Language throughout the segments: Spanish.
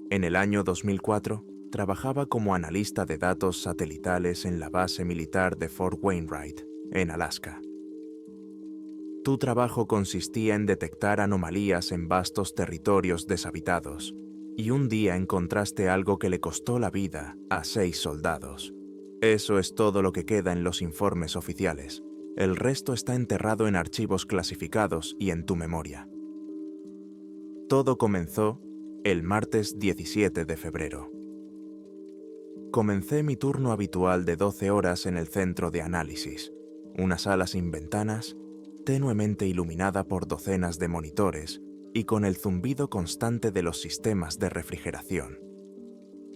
En el año 2004, trabajaba como analista de datos satelitales en la base militar de Fort Wainwright, en Alaska. Tu trabajo consistía en detectar anomalías en vastos territorios deshabitados, y un día encontraste algo que le costó la vida a 6 soldados. Eso es todo lo que queda en los informes oficiales. El resto está enterrado en archivos clasificados y en tu memoria. Todo comenzó el martes 17 de febrero. Comencé mi turno habitual de 12 horas en el centro de análisis, una sala sin ventanas, tenuemente iluminada por docenas de monitores y con el zumbido constante de los sistemas de refrigeración.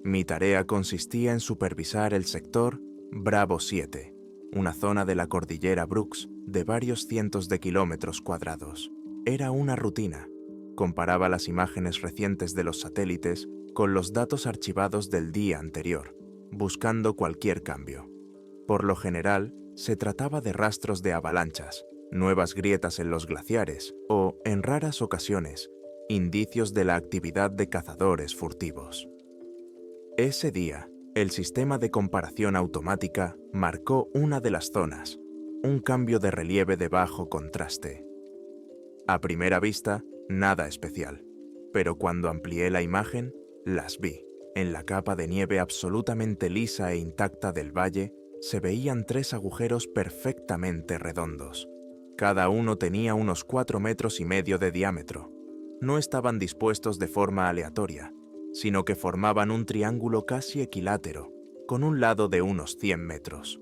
Mi tarea consistía en supervisar el sector Bravo 7, una zona de la cordillera Brooks de varios cientos de kilómetros cuadrados. Era una rutina. Comparaba las imágenes recientes de los satélites con los datos archivados del día anterior, buscando cualquier cambio. Por lo general, se trataba de rastros de avalanchas, nuevas grietas en los glaciares o, en raras ocasiones, indicios de la actividad de cazadores furtivos. Ese día, el sistema de comparación automática marcó una de las zonas, un cambio de relieve de bajo contraste. A primera vista, nada especial, pero cuando amplié la imagen, las vi. En la capa de nieve absolutamente lisa e intacta del valle, se veían 3 agujeros perfectamente redondos. Cada uno tenía unos 4,5 metros de diámetro. No estaban dispuestos de forma aleatoria, sino que formaban un triángulo casi equilátero, con un lado de unos 100 metros.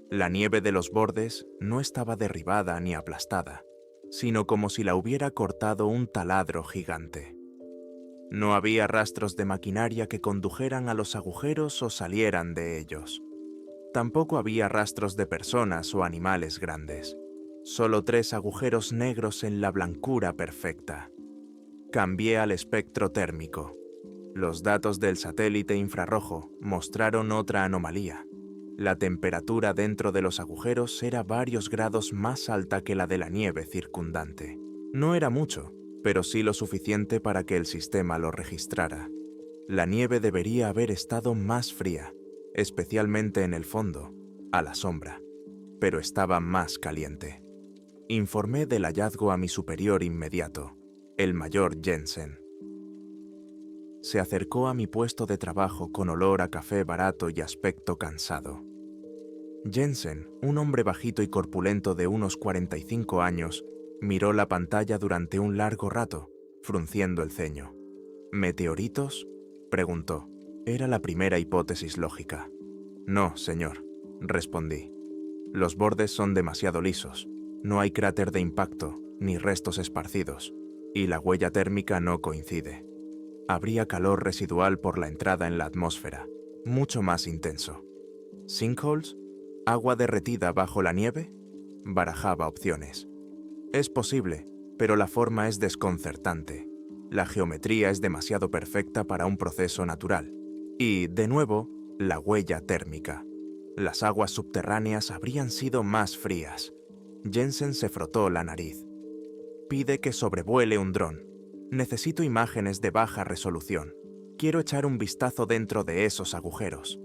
La nieve de los bordes no estaba derribada ni aplastada, sino como si la hubiera cortado un taladro gigante. No había rastros de maquinaria que condujeran a los agujeros o salieran de ellos. Tampoco había rastros de personas o animales grandes. Solo 3 agujeros negros en la blancura perfecta. Cambié al espectro térmico. Los datos del satélite infrarrojo mostraron otra anomalía. La temperatura dentro de los agujeros era varios grados más alta que la de la nieve circundante. No era mucho, pero sí lo suficiente para que el sistema lo registrara. La nieve debería haber estado más fría, especialmente en el fondo, a la sombra, pero estaba más caliente. Informé del hallazgo a mi superior inmediato, el mayor Jensen. Se acercó a mi puesto de trabajo con olor a café barato y aspecto cansado. Jensen, un hombre bajito y corpulento de unos 45 años, miró la pantalla durante un largo rato, frunciendo el ceño. ¿Meteoritos?, preguntó. Era la primera hipótesis lógica. No, señor, respondí. Los bordes son demasiado lisos. No hay cráter de impacto, ni restos esparcidos, y la huella térmica no coincide. Habría calor residual por la entrada en la atmósfera, mucho más intenso. ¿Sinkholes? ¿Agua derretida bajo la nieve? Barajaba opciones. Es posible, pero la forma es desconcertante. La geometría es demasiado perfecta para un proceso natural. Y, de nuevo, la huella térmica. Las aguas subterráneas habrían sido más frías. Jensen se frotó la nariz. Pide que sobrevuele un dron. Necesito imágenes de baja resolución. Quiero echar un vistazo dentro de esos agujeros.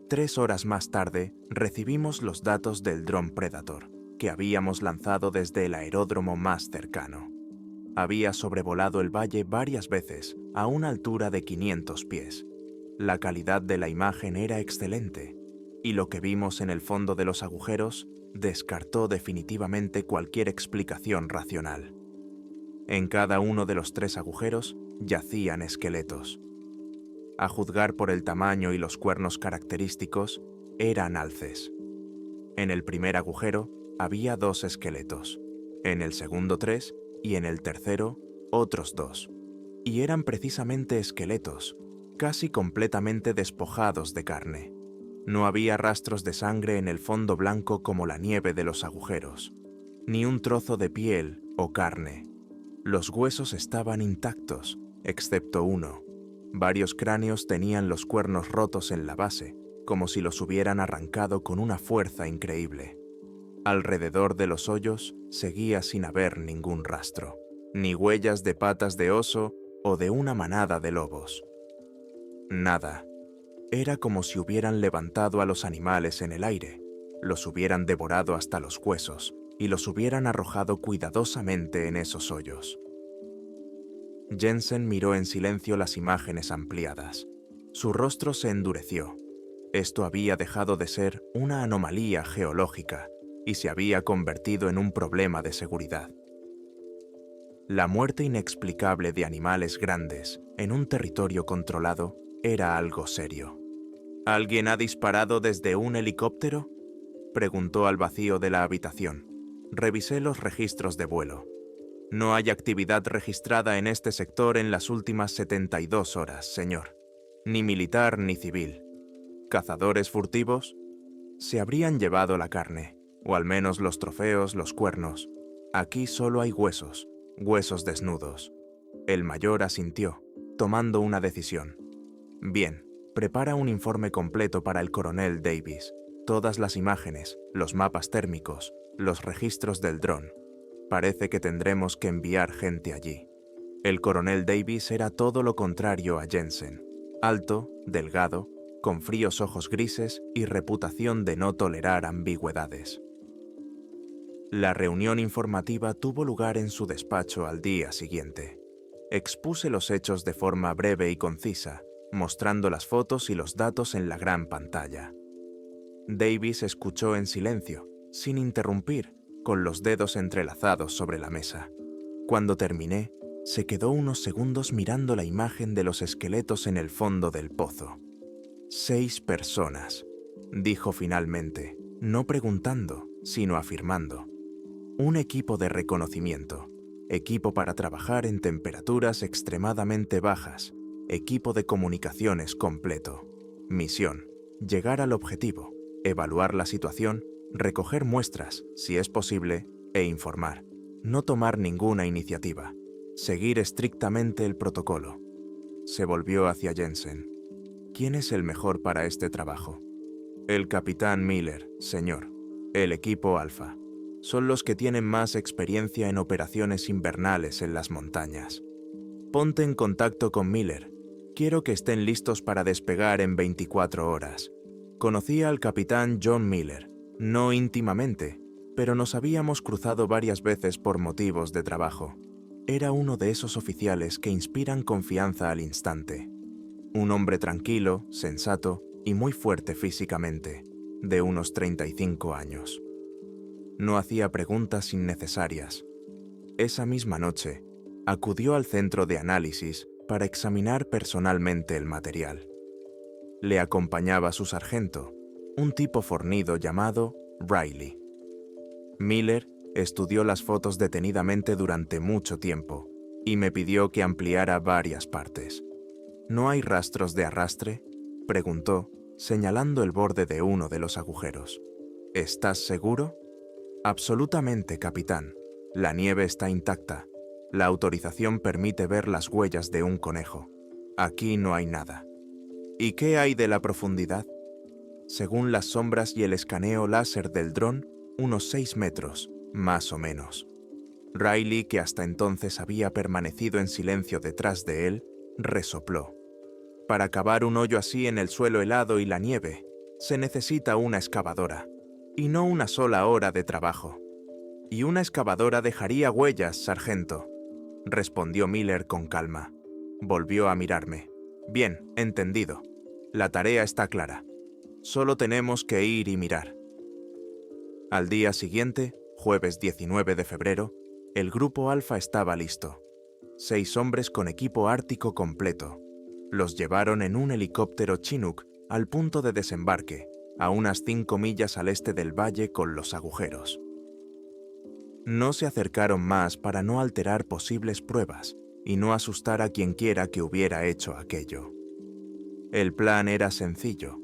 3 horas más tarde, recibimos los datos del dron Predator, que habíamos lanzado desde el aeródromo más cercano. Había sobrevolado el valle varias veces, a una altura de 500 pies. La calidad de la imagen era excelente, y lo que vimos en el fondo de los agujeros descartó definitivamente cualquier explicación racional. En cada uno de los 3 agujeros yacían esqueletos. A juzgar por el tamaño y los cuernos característicos, eran alces. En el primer agujero había 2 esqueletos, en el segundo 3 y en el tercero otros 2. Y eran precisamente esqueletos, casi completamente despojados de carne. No había rastros de sangre en el fondo blanco como la nieve de los agujeros, ni un trozo de piel o carne. Los huesos estaban intactos, excepto uno. Varios cráneos tenían los cuernos rotos en la base, como si los hubieran arrancado con una fuerza increíble. Alrededor de los hoyos seguía sin haber ningún rastro, ni huellas de patas de oso, o de una manada de lobos. Nada. Era como si hubieran levantado a los animales en el aire, los hubieran devorado hasta los huesos y los hubieran arrojado cuidadosamente en esos hoyos. Jensen miró en silencio las imágenes ampliadas. Su rostro se endureció. Esto había dejado de ser una anomalía geológica y se había convertido en un problema de seguridad. La muerte inexplicable de animales grandes en un territorio controlado era algo serio. ¿Alguien ha disparado desde un helicóptero?, preguntó al vacío de la habitación. Revisé los registros de vuelo. No hay actividad registrada en este sector en las últimas 72 horas, señor. Ni militar ni civil. ¿Cazadores furtivos? Se habrían llevado la carne, o al menos los trofeos, los cuernos. Aquí solo hay huesos, huesos desnudos. El mayor asintió, tomando una decisión. Bien, prepara un informe completo para el coronel Davis. Todas las imágenes, los mapas térmicos, los registros del dron. Parece que tendremos que enviar gente allí. El coronel Davis era todo lo contrario a Jensen. Alto, delgado, con fríos ojos grises y reputación de no tolerar ambigüedades. La reunión informativa tuvo lugar en su despacho al día siguiente. Expuse los hechos de forma breve y concisa, mostrando las fotos y los datos en la gran pantalla. Davis escuchó en silencio, sin interrumpir, con los dedos entrelazados sobre la mesa. Cuando terminé, se quedó unos segundos mirando la imagen de los esqueletos en el fondo del pozo. 6 personas, dijo finalmente, no preguntando, sino afirmando. Un equipo de reconocimiento, equipo para trabajar en temperaturas extremadamente bajas, equipo de comunicaciones completo. Misión, llegar al objetivo, evaluar la situación, recoger muestras, si es posible, e informar. No tomar ninguna iniciativa. Seguir estrictamente el protocolo. Se volvió hacia Jensen. ¿Quién es el mejor para este trabajo? El capitán Miller, señor. El equipo Alfa. Son los que tienen más experiencia en operaciones invernales en las montañas. Ponte en contacto con Miller. Quiero que estén listos para despegar en 24 horas. Conocí al capitán John Miller, no íntimamente, pero nos habíamos cruzado varias veces por motivos de trabajo. Era uno de esos oficiales que inspiran confianza al instante. Un hombre tranquilo, sensato y muy fuerte físicamente, de unos 35 años. No hacía preguntas innecesarias. Esa misma noche, acudió al centro de análisis para examinar personalmente el material. Le acompañaba su sargento, un tipo fornido llamado Riley. Miller estudió las fotos detenidamente durante mucho tiempo y me pidió que ampliara varias partes. ¿No hay rastros de arrastre?, preguntó, señalando el borde de uno de los agujeros. ¿Estás seguro? Absolutamente, capitán. La nieve está intacta. La autorización permite ver las huellas de un conejo. Aquí no hay nada. ¿Y qué hay de la profundidad? Según las sombras y el escaneo láser del dron, unos 6 metros, más o menos. Riley, que hasta entonces había permanecido en silencio detrás de él, resopló. Para cavar un hoyo así en el suelo helado y la nieve, se necesita una excavadora, y no una sola hora de trabajo. Y una excavadora dejaría huellas, sargento, respondió Miller con calma. Volvió a mirarme. Bien, entendido. La tarea está clara. Solo tenemos que ir y mirar. Al día siguiente, jueves 19 de febrero, el grupo Alfa estaba listo. 6 hombres con equipo ártico completo. Los llevaron en un helicóptero Chinook al punto de desembarque, a unas 5 millas al este del valle con los agujeros. No se acercaron más para no alterar posibles pruebas y no asustar a quienquiera que hubiera hecho aquello. El plan era sencillo.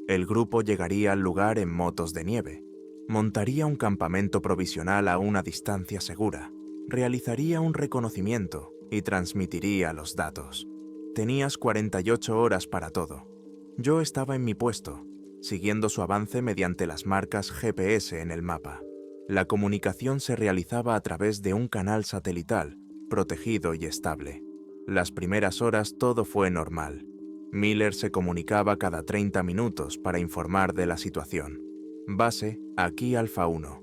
El grupo llegaría al lugar en motos de nieve, montaría un campamento provisional a una distancia segura, realizaría un reconocimiento y transmitiría los datos. Tenías 48 horas para todo. Yo estaba en mi puesto, siguiendo su avance mediante las marcas GPS en el mapa. La comunicación se realizaba a través de un canal satelital, protegido y estable. Las primeras horas todo fue normal. Miller se comunicaba cada 30 minutos para informar de la situación. Base, aquí Alfa 1.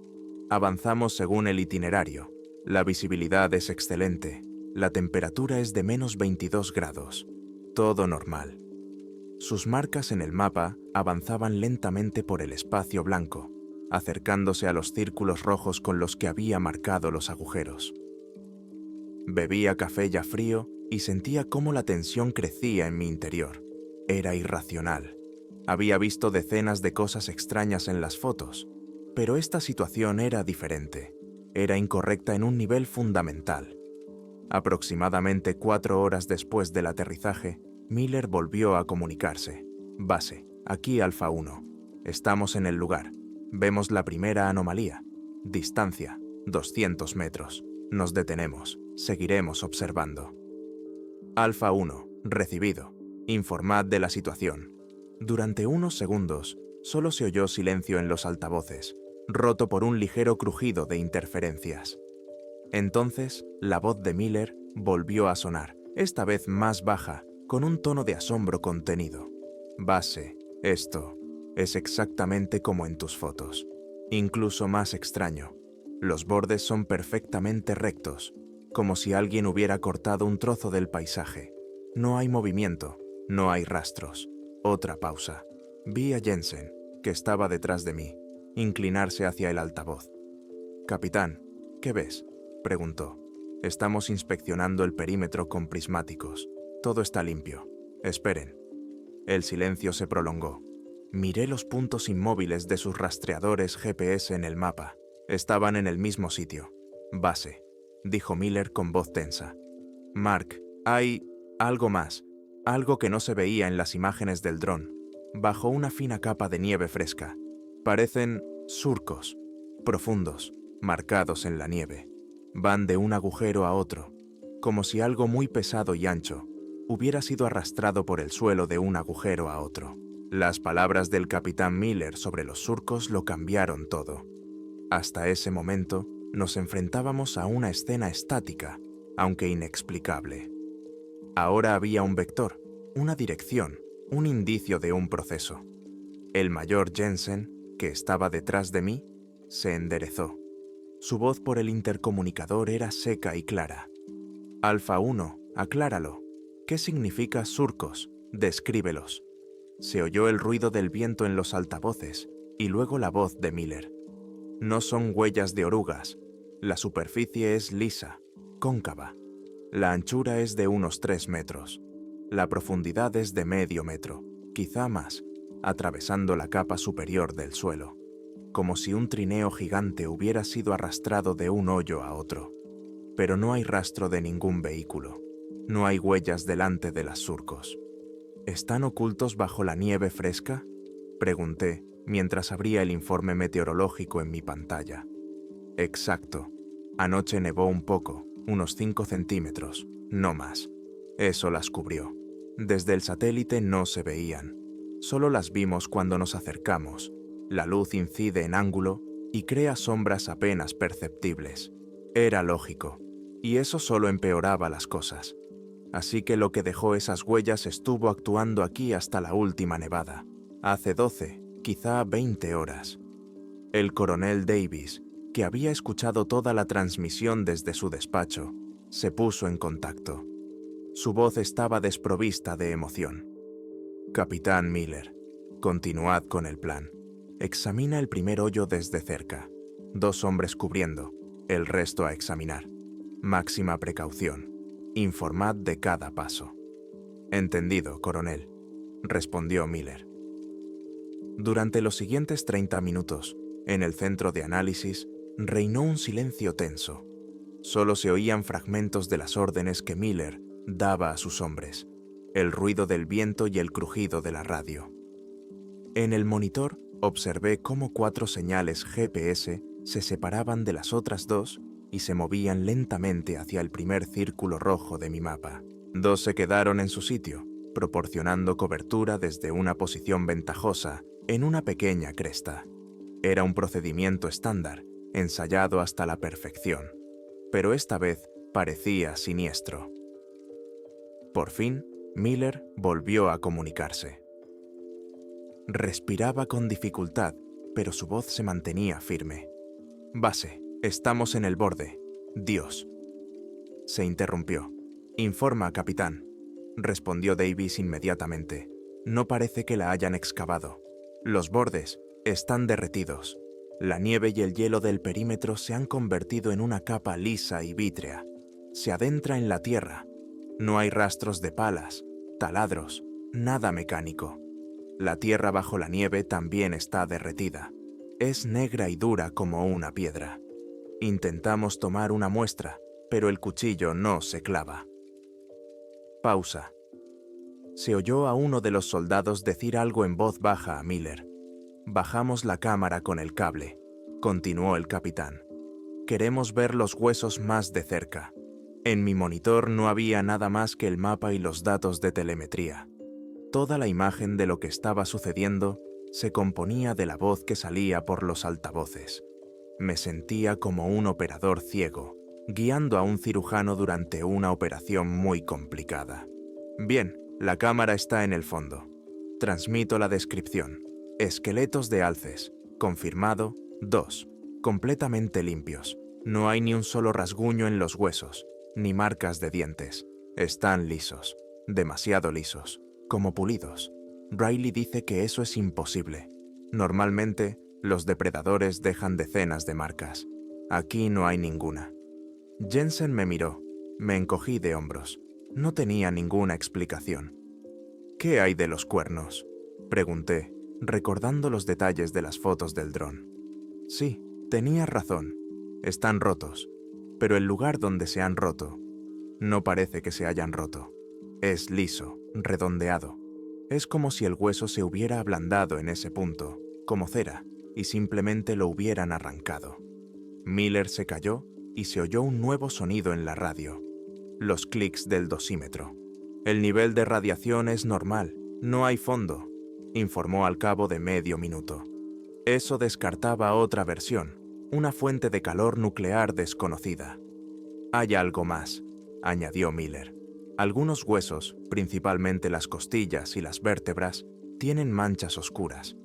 Avanzamos según el itinerario. La visibilidad es excelente. La temperatura es de menos 22 grados. Todo normal. Sus marcas en el mapa avanzaban lentamente por el espacio blanco, acercándose a los círculos rojos con los que había marcado los agujeros. Bebía café ya frío y sentía cómo la tensión crecía en mi interior. Era irracional. Había visto decenas de cosas extrañas en las fotos, pero esta situación era diferente. Era incorrecta en un nivel fundamental. Aproximadamente 4 horas después del aterrizaje, Miller volvió a comunicarse. Base, aquí Alfa 1. Estamos en el lugar. Vemos la primera anomalía. Distancia, 200 metros. Nos detenemos. Seguiremos observando. Alfa 1, recibido. Informad de la situación. Durante unos segundos, solo se oyó silencio en los altavoces, roto por un ligero crujido de interferencias. Entonces, la voz de Miller volvió a sonar, esta vez más baja, con un tono de asombro contenido. Base, esto es exactamente como en tus fotos. Incluso más extraño. Los bordes son perfectamente rectos, como si alguien hubiera cortado un trozo del paisaje. No hay movimiento, no hay rastros. Otra pausa. Vi a Jensen, que estaba detrás de mí, inclinarse hacia el altavoz. «Capitán, ¿qué ves?», preguntó. «Estamos inspeccionando el perímetro con prismáticos. Todo está limpio. Esperen». El silencio se prolongó. Miré los puntos inmóviles de sus rastreadores GPS en el mapa. Estaban en el mismo sitio. «Base», dijo Miller con voz tensa. «Mark, hay algo más, algo que no se veía en las imágenes del dron, bajo una fina capa de nieve fresca. Parecen surcos, profundos, marcados en la nieve. Van de un agujero a otro, como si algo muy pesado y ancho hubiera sido arrastrado por el suelo de un agujero a otro». Las palabras del capitán Miller sobre los surcos lo cambiaron todo. Hasta ese momento, nos enfrentábamos a una escena estática, aunque inexplicable. Ahora había un vector, una dirección, un indicio de un proceso. El mayor Jensen, que estaba detrás de mí, se enderezó. Su voz por el intercomunicador era seca y clara. «Alfa 1, acláralo. ¿Qué significa surcos? Descríbelos». Se oyó el ruido del viento en los altavoces y luego la voz de Miller. «No son huellas de orugas. La superficie es lisa, cóncava. La anchura es de unos 3 metros. La profundidad es de medio metro, quizá más, atravesando la capa superior del suelo, como si un trineo gigante hubiera sido arrastrado de un hoyo a otro. Pero no hay rastro de ningún vehículo. No hay huellas delante de las surcos». «¿Están ocultos bajo la nieve fresca?», pregunté mientras abría el informe meteorológico en mi pantalla. «Exacto. Anoche nevó un poco, unos 5 centímetros, no más. Eso las cubrió. Desde el satélite no se veían. Solo las vimos cuando nos acercamos. La luz incide en ángulo y crea sombras apenas perceptibles. Era lógico, y eso solo empeoraba las cosas. Así que lo que dejó esas huellas estuvo actuando aquí hasta la última nevada, hace 12, quizá 20 horas». El coronel Davis, que había escuchado toda la transmisión desde su despacho, se puso en contacto. Su voz estaba desprovista de emoción. «Capitán Miller, continuad con el plan. Examina el primer hoyo desde cerca. 2 hombres cubriendo, el resto a examinar. Máxima precaución. Informad de cada paso». «Entendido, coronel», respondió Miller. Durante los siguientes 30 minutos, en el centro de análisis, reinó un silencio tenso. Solo se oían fragmentos de las órdenes que Miller daba a sus hombres, el ruido del viento y el crujido de la radio. En el monitor observé cómo 4 señales GPS se separaban de las otras 2 y se movían lentamente hacia el primer círculo rojo de mi mapa. 2 se quedaron en su sitio, proporcionando cobertura desde una posición ventajosa en una pequeña cresta. Era un procedimiento estándar, ensayado hasta la perfección, pero esta vez parecía siniestro. Por fin, Miller volvió a comunicarse. Respiraba con dificultad, pero su voz se mantenía firme. «Base, estamos en el borde. Dios». Se interrumpió. «Informa, capitán», respondió Davis inmediatamente. «No parece que la hayan excavado. Los bordes están derretidos. La nieve y el hielo del perímetro se han convertido en una capa lisa y vítrea. Se adentra en la tierra. No hay rastros de palas, taladros, nada mecánico. La tierra bajo la nieve también está derretida. Es negra y dura como una piedra. Intentamos tomar una muestra, pero el cuchillo no se clava». Pausa. Se oyó a uno de los soldados decir algo en voz baja a Miller. «Bajamos la cámara con el cable», continuó el capitán. «Queremos ver los huesos más de cerca». En mi monitor no había nada más que el mapa y los datos de telemetría. Toda la imagen de lo que estaba sucediendo se componía de la voz que salía por los altavoces. Me sentía como un operador ciego, guiando a un cirujano durante una operación muy complicada. «Bien, la cámara está en el fondo. Transmito la descripción. Esqueletos de alces. Confirmado, 2. Completamente limpios. No hay ni un solo rasguño en los huesos, ni marcas de dientes. Están lisos. Demasiado lisos. Como pulidos. Riley dice que eso es imposible. Normalmente, los depredadores dejan decenas de marcas. Aquí no hay ninguna». Jensen me miró. Me encogí de hombros. No tenía ninguna explicación. «¿Qué hay de los cuernos?», pregunté, recordando los detalles de las fotos del dron. «Sí, tenías razón. Están rotos. Pero el lugar donde se han roto, no parece que se hayan roto. Es liso, redondeado. Es como si el hueso se hubiera ablandado en ese punto, como cera, y simplemente lo hubieran arrancado». Miller se calló y se oyó un nuevo sonido en la radio. Los clics del dosímetro. «El nivel de radiación es normal, no hay fondo», informó al cabo de medio minuto. Eso descartaba otra versión, una fuente de calor nuclear desconocida. «Hay algo más», añadió Miller. «Algunos huesos, principalmente las costillas y las vértebras, tienen manchas oscuras.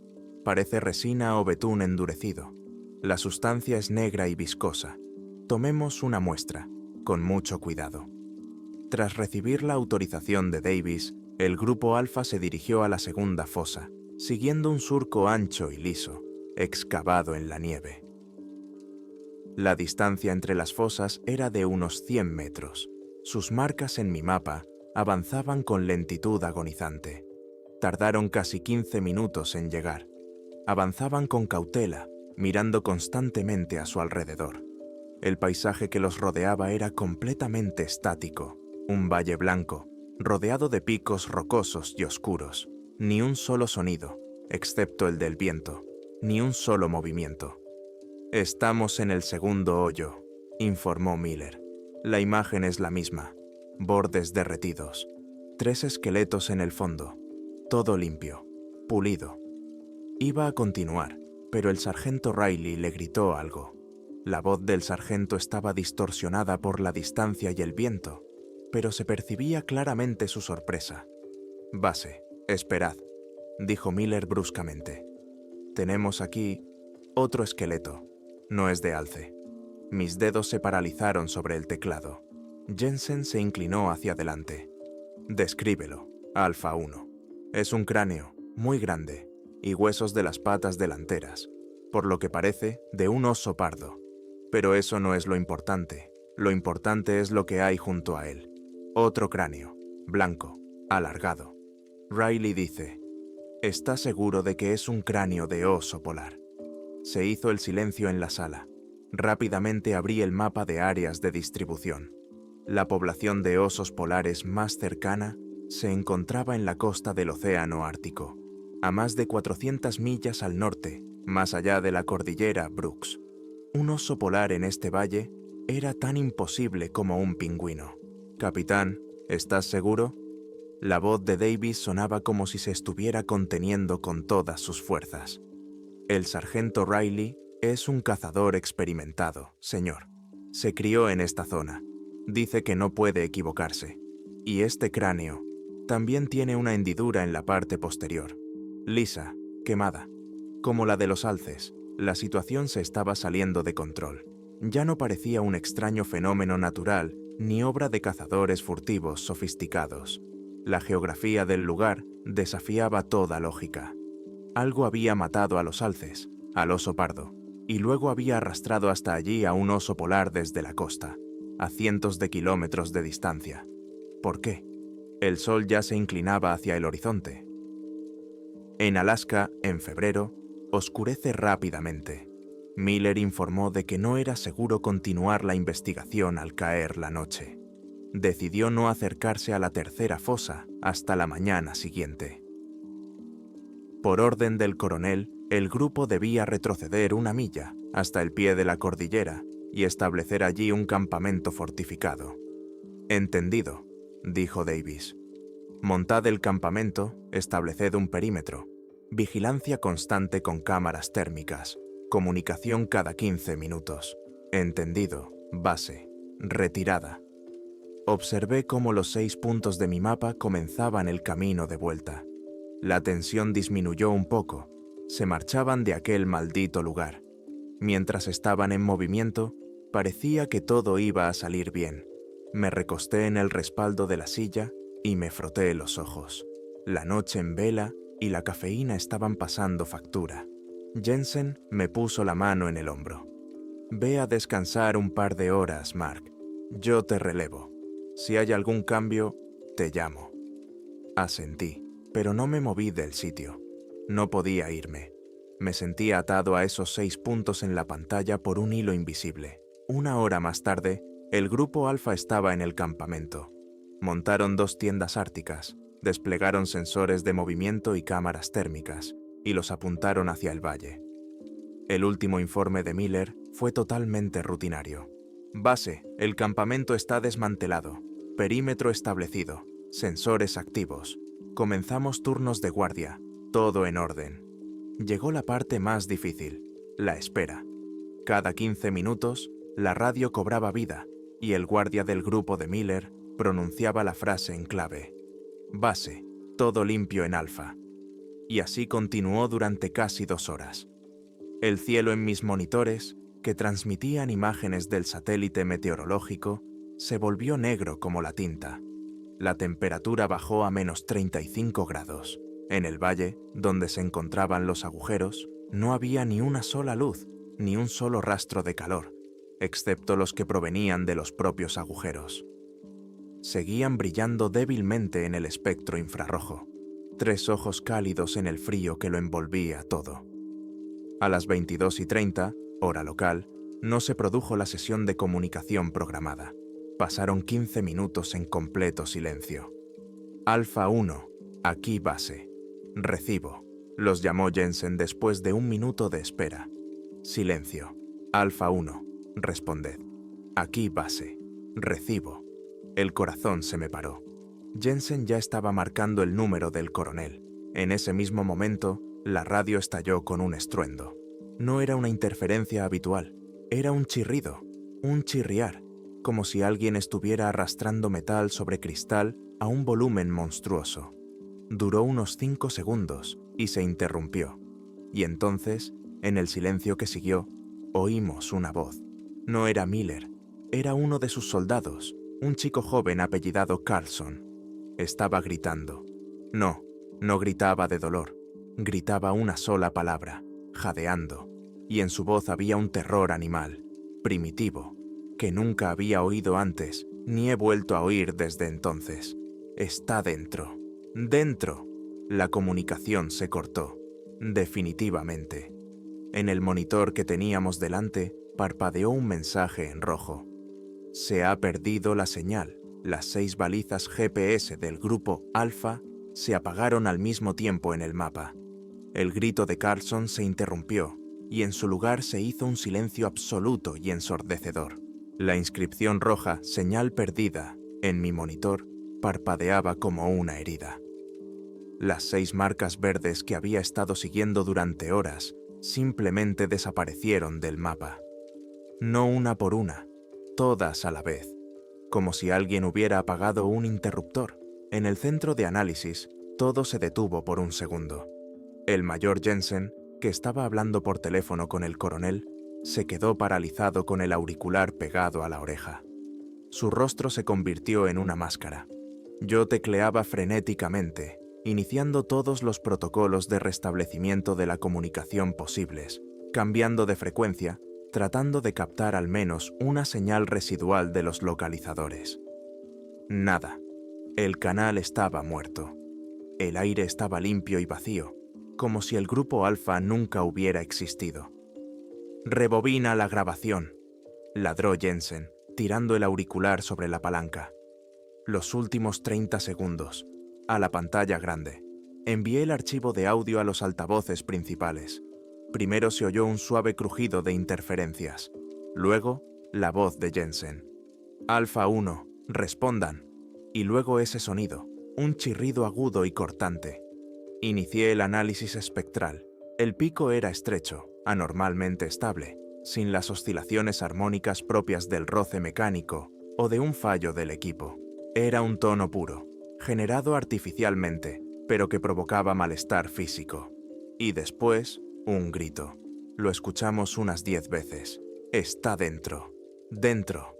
Parece resina o betún endurecido. La sustancia es negra y viscosa. Tomemos una muestra, con mucho cuidado». Tras recibir la autorización de Davis, el grupo Alfa se dirigió a la segunda fosa, siguiendo un surco ancho y liso, excavado en la nieve. La distancia entre las fosas era de unos 100 metros. Sus marcas en mi mapa avanzaban con lentitud agonizante. Tardaron casi 15 minutos en llegar. Avanzaban con cautela, mirando constantemente a su alrededor. El paisaje que los rodeaba era completamente estático. Un valle blanco, rodeado de picos rocosos y oscuros. Ni un solo sonido, excepto el del viento. Ni un solo movimiento. «Estamos en el segundo hoyo», informó Miller. «La imagen es la misma. Bordes derretidos. 3 esqueletos en el fondo. Todo limpio. Pulido». Iba a continuar, pero el sargento Riley le gritó algo. La voz del sargento estaba distorsionada por la distancia y el viento, pero se percibía claramente su sorpresa. «Base, esperad», dijo Miller bruscamente. «Tenemos aquí otro esqueleto. No es de alce». Mis dedos se paralizaron sobre el teclado. Jensen se inclinó hacia adelante. «Descríbelo, Alfa 1. Es un cráneo, muy grande, y huesos de las patas delanteras, por lo que parece de un oso pardo. Pero eso no es lo importante. Lo importante es lo que hay junto a él. Otro cráneo, blanco, alargado». Riley dice: «¿Está seguro de que es un cráneo de oso polar?». Se hizo el silencio en la sala. Rápidamente abrí el mapa de áreas de distribución. La población de osos polares más cercana se encontraba en la costa del Océano Ártico, a más de 400 millas al norte, más allá de la cordillera Brooks. Un oso polar en este valle era tan imposible como un pingüino. «Capitán, ¿estás seguro?». La voz de Davis sonaba como si se estuviera conteniendo con todas sus fuerzas. «El sargento Riley es un cazador experimentado, señor. Se crió en esta zona. Dice que no puede equivocarse. Y este cráneo también tiene una hendidura en la parte posterior, lisa, quemada. Como la de los alces, la situación se estaba saliendo de control. Ya no parecía un extraño fenómeno natural ni obra de cazadores furtivos sofisticados. La geografía del lugar desafiaba toda lógica. Algo había matado a los alces, al oso pardo, y luego había arrastrado hasta allí a un oso polar desde la costa, a cientos de kilómetros de distancia. ¿Por qué? El sol ya se inclinaba hacia el horizonte. En Alaska, en febrero, oscurece rápidamente. Miller informó de que no era seguro continuar la investigación al caer la noche. Decidió no acercarse a la tercera fosa hasta la mañana siguiente. Por orden del coronel, el grupo debía retroceder 1 milla hasta el pie de la cordillera y establecer allí un campamento fortificado. «Entendido», dijo Davis. «Montad el campamento, estableced un perímetro, vigilancia constante con cámaras térmicas, comunicación cada 15 minutos. Entendido, base, retirada». Observé cómo los 6 puntos de mi mapa comenzaban el camino de vuelta. La tensión disminuyó un poco. Se marchaban de aquel maldito lugar. Mientras estaban en movimiento, parecía que todo iba a salir bien. Me recosté en el respaldo de la silla y me froté los ojos. La noche en vela y la cafeína estaban pasando factura. Jensen me puso la mano en el hombro. «Ve a descansar un par de horas, Mark. Yo te relevo. Si hay algún cambio, te llamo». Asentí, pero no me moví del sitio. No podía irme. Me sentía atado a esos 6 puntos en la pantalla por un hilo invisible. 1 hora más tarde, el grupo Alfa estaba en el campamento. Montaron 2 tiendas árticas, desplegaron sensores de movimiento y cámaras térmicas, y los apuntaron hacia el valle. El último informe de Miller fue totalmente rutinario. «Base, el campamento está desmantelado. Perímetro establecido. Sensores activos. Comenzamos turnos de guardia. Todo en orden». Llegó la parte más difícil, la espera. Cada 15 minutos, la radio cobraba vida y el guardia del grupo de Miller pronunciaba la frase en clave: «Base, todo limpio en Alfa». Y así continuó durante casi 2 horas. El cielo en mis monitores, que transmitían imágenes del satélite meteorológico, se volvió negro como la tinta. La temperatura bajó a menos 35 grados. En el valle, donde se encontraban los agujeros, no había ni una sola luz, ni un solo rastro de calor, excepto los que provenían de los propios agujeros. Seguían brillando débilmente en el espectro infrarrojo, 3 ojos cálidos en el frío que lo envolvía todo. A las 22:30, hora local, no se produjo la sesión de comunicación programada. Pasaron 15 minutos en completo silencio. «Alfa 1, aquí base. Recibo», los llamó Jensen después de 1 minuto de espera. «Silencio. Alfa 1, responded. Aquí base. Recibo». El corazón se me paró. Jensen ya estaba marcando el número del coronel. En ese mismo momento, la radio estalló con un estruendo. No era una interferencia habitual, era un chirrido, un chirriar, como si alguien estuviera arrastrando metal sobre cristal a un volumen monstruoso. Duró unos 5 segundos y se interrumpió. Y entonces, en el silencio que siguió, oímos una voz. No era Miller, era uno de sus soldados, un chico joven apellidado Carlson. Estaba gritando. No gritaba de dolor, gritaba una sola palabra, jadeando, y en su voz había un terror animal, primitivo, que nunca había oído antes, ni he vuelto a oír desde entonces. «Está dentro. ¡Dentro!». La comunicación se cortó, definitivamente. En el monitor que teníamos delante parpadeó un mensaje en rojo. «Se ha perdido la señal. Las 6 balizas GPS del grupo Alfa se apagaron al mismo tiempo en el mapa». El grito de Carlson se interrumpió y en su lugar se hizo un silencio absoluto y ensordecedor. La inscripción roja «Señal perdida» en mi monitor parpadeaba como una herida. Las 6 marcas verdes que había estado siguiendo durante horas simplemente desaparecieron del mapa. No una por una, todas a la vez. como si alguien hubiera apagado un interruptor. En el centro de análisis, todo se detuvo por un segundo. El mayor Jensen, que estaba hablando por teléfono con el coronel, se quedó paralizado con el auricular pegado a la oreja. Su rostro se convirtió en una máscara. Yo tecleaba frenéticamente, iniciando todos los protocolos de restablecimiento de la comunicación posibles, cambiando de frecuencia, tratando de captar al menos una señal residual de los localizadores. Nada. El canal estaba muerto. El aire estaba limpio y vacío, como si el grupo alfa nunca hubiera existido. «Rebobina la grabación», ladró Jensen, tirando el auricular sobre la palanca. Los últimos 30 segundos, a la pantalla grande. Envié el archivo de audio a los altavoces principales. Primero se oyó un suave crujido de interferencias. Luego, la voz de Jensen. «Alfa 1, respondan». Y luego ese sonido, un chirrido agudo y cortante. Inicié el análisis espectral. El pico era estrecho, anormalmente estable, sin las oscilaciones armónicas propias del roce mecánico o de un fallo del equipo. Era un tono puro, generado artificialmente, pero que provocaba malestar físico. Y después, un grito. Lo escuchamos unas 10 veces. «Está dentro. Dentro».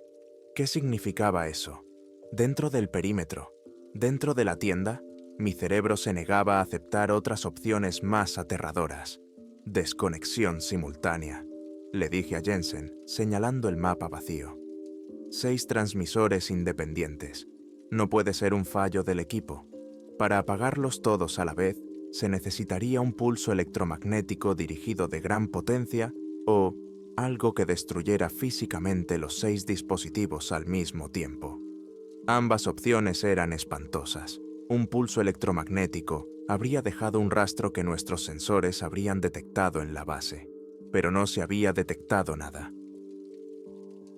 ¿Qué significaba eso? Dentro del perímetro, dentro de la tienda, mi cerebro se negaba a aceptar otras opciones más aterradoras. Desconexión simultánea, le dije a Jensen, señalando el mapa vacío. 6 transmisores independientes. No puede ser un fallo del equipo. Para apagarlos todos a la vez, se necesitaría un pulso electromagnético dirigido de gran potencia o algo que destruyera físicamente los 6 dispositivos al mismo tiempo. Ambas opciones eran espantosas. Un pulso electromagnético habría dejado un rastro que nuestros sensores habrían detectado en la base, pero no se había detectado nada.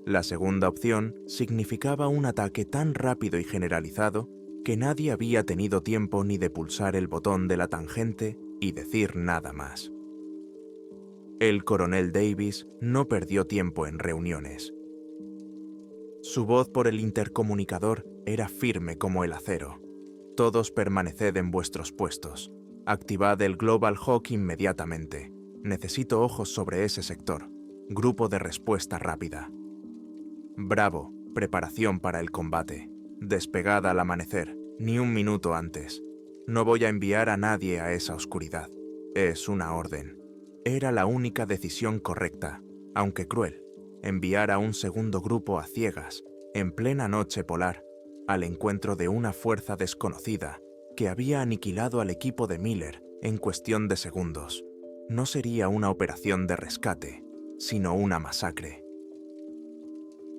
La segunda opción significaba un ataque tan rápido y generalizado que nadie había tenido tiempo ni de pulsar el botón de la tangente y decir nada más. El coronel Davis no perdió tiempo en reuniones. Su voz por el intercomunicador era firme como el acero. «Todos permaneced en vuestros puestos. Activad el Global Hawk inmediatamente. Necesito ojos sobre ese sector. Grupo de respuesta rápida». «Bravo, preparación para el combate. Despegad al amanecer, ni un minuto antes. No voy a enviar a nadie a esa oscuridad. Es una orden». Era la única decisión correcta, aunque cruel. Enviar a un segundo grupo a ciegas, en plena noche polar, al encuentro de una fuerza desconocida que había aniquilado al equipo de Miller en cuestión de segundos. No sería una operación de rescate, sino una masacre.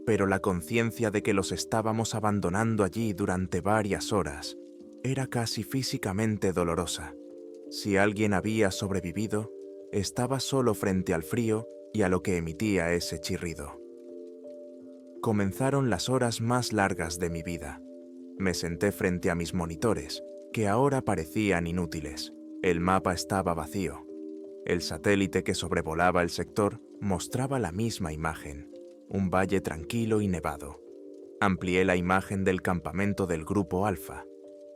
Pero la conciencia de que los estábamos abandonando allí durante varias horas era casi físicamente dolorosa. Si alguien había sobrevivido, estaba solo frente al frío y a lo que emitía ese chirrido. Comenzaron las horas más largas de mi vida. Me senté frente a mis monitores, que ahora parecían inútiles. El mapa estaba vacío. El satélite que sobrevolaba el sector mostraba la misma imagen, un valle tranquilo y nevado. Amplié la imagen del campamento del grupo Alfa.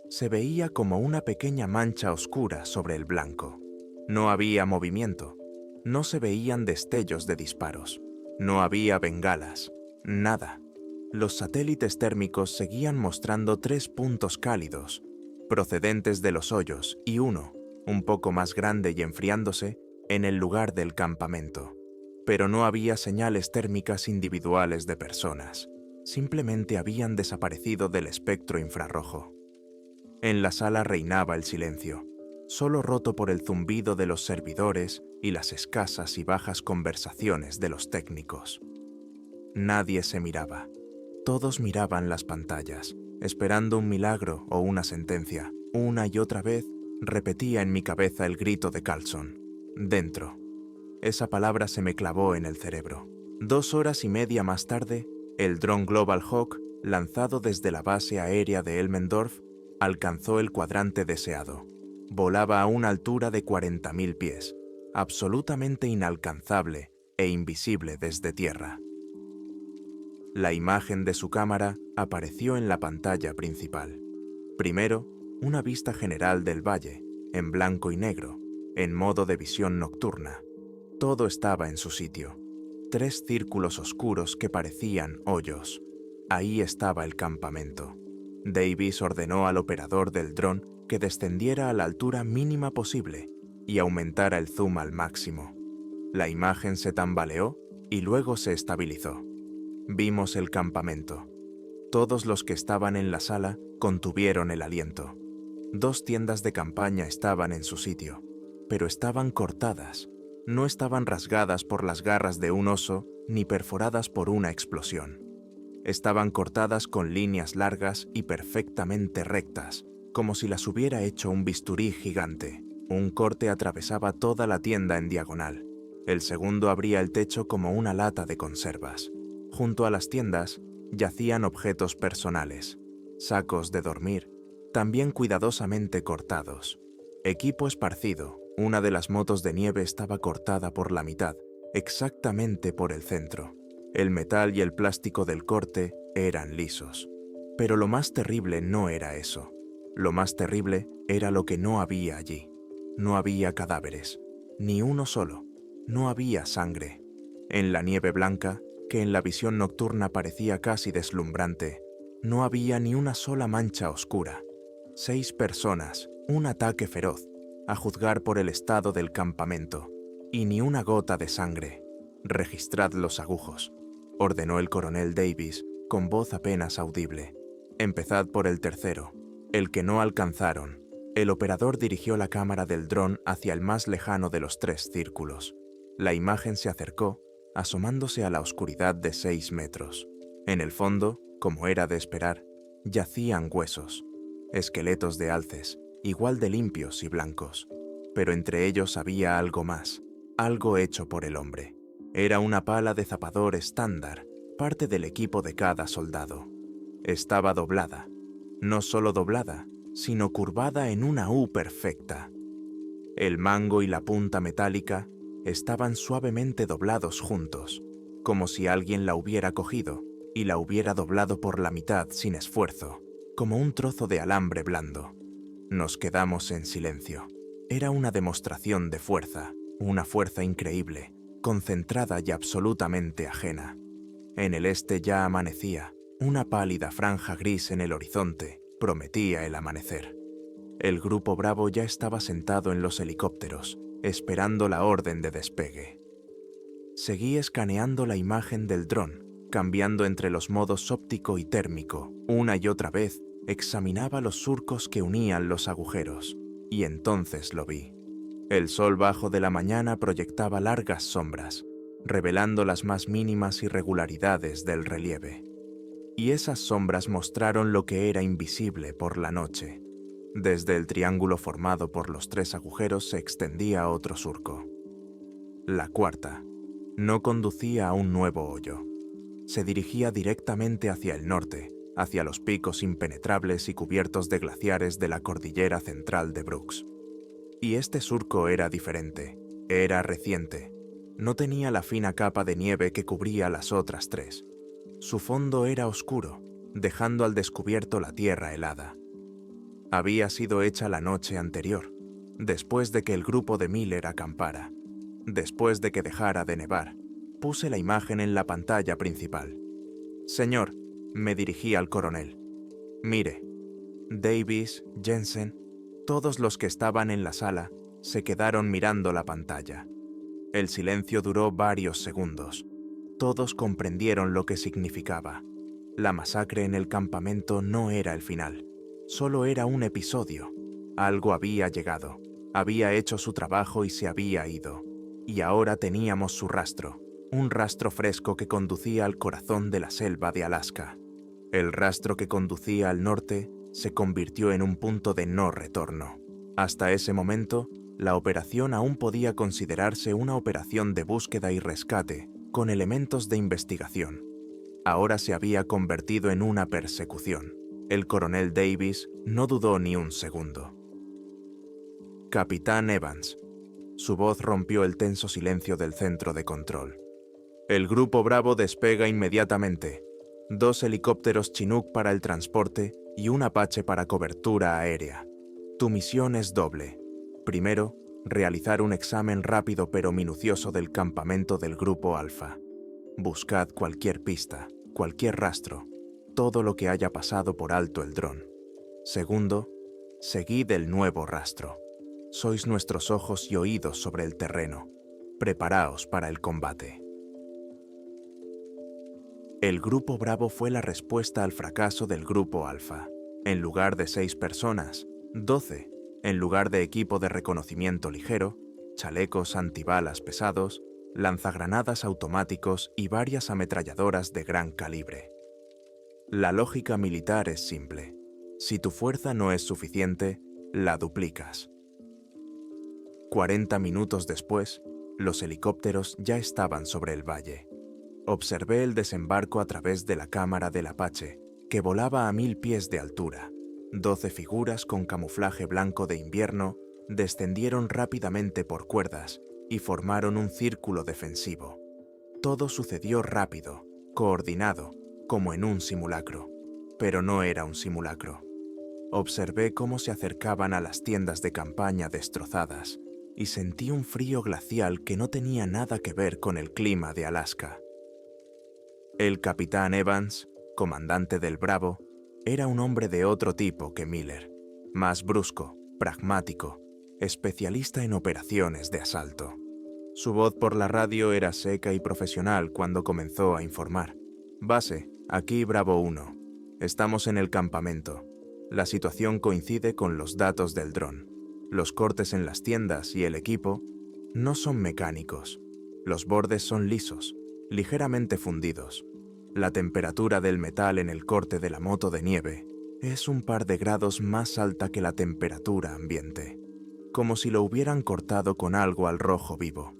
Se veía como una pequeña mancha oscura sobre el blanco. No había movimiento. No se veían destellos de disparos. No había bengalas. Nada. Los satélites térmicos seguían mostrando 3 puntos cálidos, procedentes de los hoyos, y uno, un poco más grande y enfriándose, en el lugar del campamento. Pero no había señales térmicas individuales de personas. Simplemente habían desaparecido del espectro infrarrojo. En la sala reinaba el silencio, solo roto por el zumbido de los servidores y las escasas y bajas conversaciones de los técnicos. Nadie se miraba. Todos miraban las pantallas, esperando un milagro o una sentencia. Una y otra vez repetía en mi cabeza el grito de Carlson. «Dentro». Esa palabra se me clavó en el cerebro. 2 horas y media más tarde, el dron Global Hawk, lanzado desde la base aérea de Elmendorf, alcanzó el cuadrante deseado. Volaba a una altura de 40.000 pies, absolutamente inalcanzable e invisible desde tierra. La imagen de su cámara apareció en la pantalla principal. Primero, una vista general del valle, en blanco y negro, en modo de visión nocturna. Todo estaba en su sitio. 3 círculos oscuros que parecían hoyos. Ahí estaba el campamento. Davis ordenó al operador del dron que descendiera a la altura mínima posible y aumentara el zoom al máximo. La imagen se tambaleó y luego se estabilizó. Vimos el campamento. Todos los que estaban en la sala contuvieron el aliento. 2 tiendas de campaña estaban en su sitio, pero estaban cortadas. No estaban rasgadas por las garras de un oso ni perforadas por una explosión. Estaban cortadas con líneas largas y perfectamente rectas, como si las hubiera hecho un bisturí gigante. Un corte atravesaba toda la tienda en diagonal. El segundo abría el techo como una lata de conservas. Junto a las tiendas yacían objetos personales, sacos de dormir, también cuidadosamente cortados. Equipo esparcido. Una de las motos de nieve estaba cortada por la mitad, exactamente por el centro. El metal y el plástico del corte eran lisos. Pero lo más terrible no era eso. Lo más terrible era lo que no había allí. No había cadáveres, ni uno solo. No había sangre. En la nieve blanca, que en la visión nocturna parecía casi deslumbrante, no había ni una sola mancha oscura. 6 personas, un ataque feroz, a juzgar por el estado del campamento, y ni una gota de sangre. «Registrad los agujos», ordenó el coronel Davis con voz apenas audible. «Empezad por el tercero, el que no alcanzaron». El operador dirigió la cámara del dron hacia el más lejano de los 3 círculos. La imagen se acercó, asomándose a la oscuridad de 6 metros. En el fondo, como era de esperar, yacían huesos, esqueletos de alces, igual de limpios y blancos. Pero entre ellos había algo más, algo hecho por el hombre. Era una pala de zapador estándar, parte del equipo de cada soldado. Estaba doblada, no solo doblada, sino curvada en una U perfecta. El mango y la punta metálica estaban suavemente doblados juntos, como si alguien la hubiera cogido y la hubiera doblado por la mitad sin esfuerzo, como un trozo de alambre blando. Nos quedamos en silencio. Era una demostración de fuerza, una fuerza increíble, concentrada y absolutamente ajena. En el este ya amanecía, una pálida franja gris en el horizonte prometía el amanecer. El grupo Bravo ya estaba sentado en los helicópteros, esperando la orden de despegue. Seguí escaneando la imagen del dron, cambiando entre los modos óptico y térmico. Una y otra vez examinaba los surcos que unían los agujeros, y entonces lo vi. El sol bajo de la mañana proyectaba largas sombras, revelando las más mínimas irregularidades del relieve. Y esas sombras mostraron lo que era invisible por la noche. Desde el triángulo formado por los 3 agujeros se extendía otro surco. La cuarta no conducía a un nuevo hoyo. Se dirigía directamente hacia el norte, hacia los picos impenetrables y cubiertos de glaciares de la cordillera central de Brooks. Y este surco era diferente, era reciente. No tenía la fina capa de nieve que cubría las otras 3. Su fondo era oscuro, dejando al descubierto la tierra helada. Había sido hecha la noche anterior, después de que el grupo de Miller acampara. Después de que dejara de nevar, puse la imagen en la pantalla principal. «Señor», me dirigí al coronel. «Mire». Davis, Jensen, todos los que estaban en la sala se quedaron mirando la pantalla. El silencio duró varios segundos. Todos comprendieron lo que significaba. La masacre en el campamento no era el final, solo era un episodio. Algo había llegado, había hecho su trabajo y se había ido. Y ahora teníamos su rastro, un rastro fresco que conducía al corazón de la selva de Alaska. El rastro que conducía al norte se convirtió en un punto de no retorno. Hasta ese momento, la operación aún podía considerarse una operación de búsqueda y rescate, con elementos de investigación. Ahora se había convertido en una persecución. El coronel Davis no dudó ni un segundo. «Capitán Evans». Su voz rompió el tenso silencio del centro de control. «El grupo Bravo despega inmediatamente. 2 helicópteros Chinook para el transporte y un Apache para cobertura aérea. Tu misión es doble. Primero, realizar un examen rápido pero minucioso del campamento del Grupo Alfa. Buscad cualquier pista, cualquier rastro, todo lo que haya pasado por alto el dron. Segundo, seguid el nuevo rastro. Sois nuestros ojos y oídos sobre el terreno. Preparaos para el combate. El Grupo Bravo fue la respuesta al fracaso del Grupo Alfa. En lugar de 6 personas, 12. En lugar de equipo de reconocimiento ligero, chalecos antibalas pesados, lanzagranadas automáticos y varias ametralladoras de gran calibre. La lógica militar es simple. Si tu fuerza no es suficiente, la duplicas. 40 minutos después, los helicópteros ya estaban sobre el valle. Observé el desembarco a través de la cámara del Apache, que volaba a 1000 pies de altura. 12 figuras con camuflaje blanco de invierno descendieron rápidamente por cuerdas y formaron un círculo defensivo. Todo sucedió rápido, coordinado, como en un simulacro. Pero no era un simulacro. Observé cómo se acercaban a las tiendas de campaña destrozadas y sentí un frío glacial que no tenía nada que ver con el clima de Alaska. El capitán Evans, comandante del Bravo, era un hombre de otro tipo que Miller, más brusco, pragmático, especialista en operaciones de asalto. Su voz por la radio era seca y profesional cuando comenzó a informar. Base, aquí Bravo 1. Estamos en el campamento. La situación coincide con los datos del dron. Los cortes en las tiendas y el equipo no son mecánicos. Los bordes son lisos, ligeramente fundidos. La temperatura del metal en el corte de la moto de nieve es un par de grados más alta que la temperatura ambiente, como si lo hubieran cortado con algo al rojo vivo.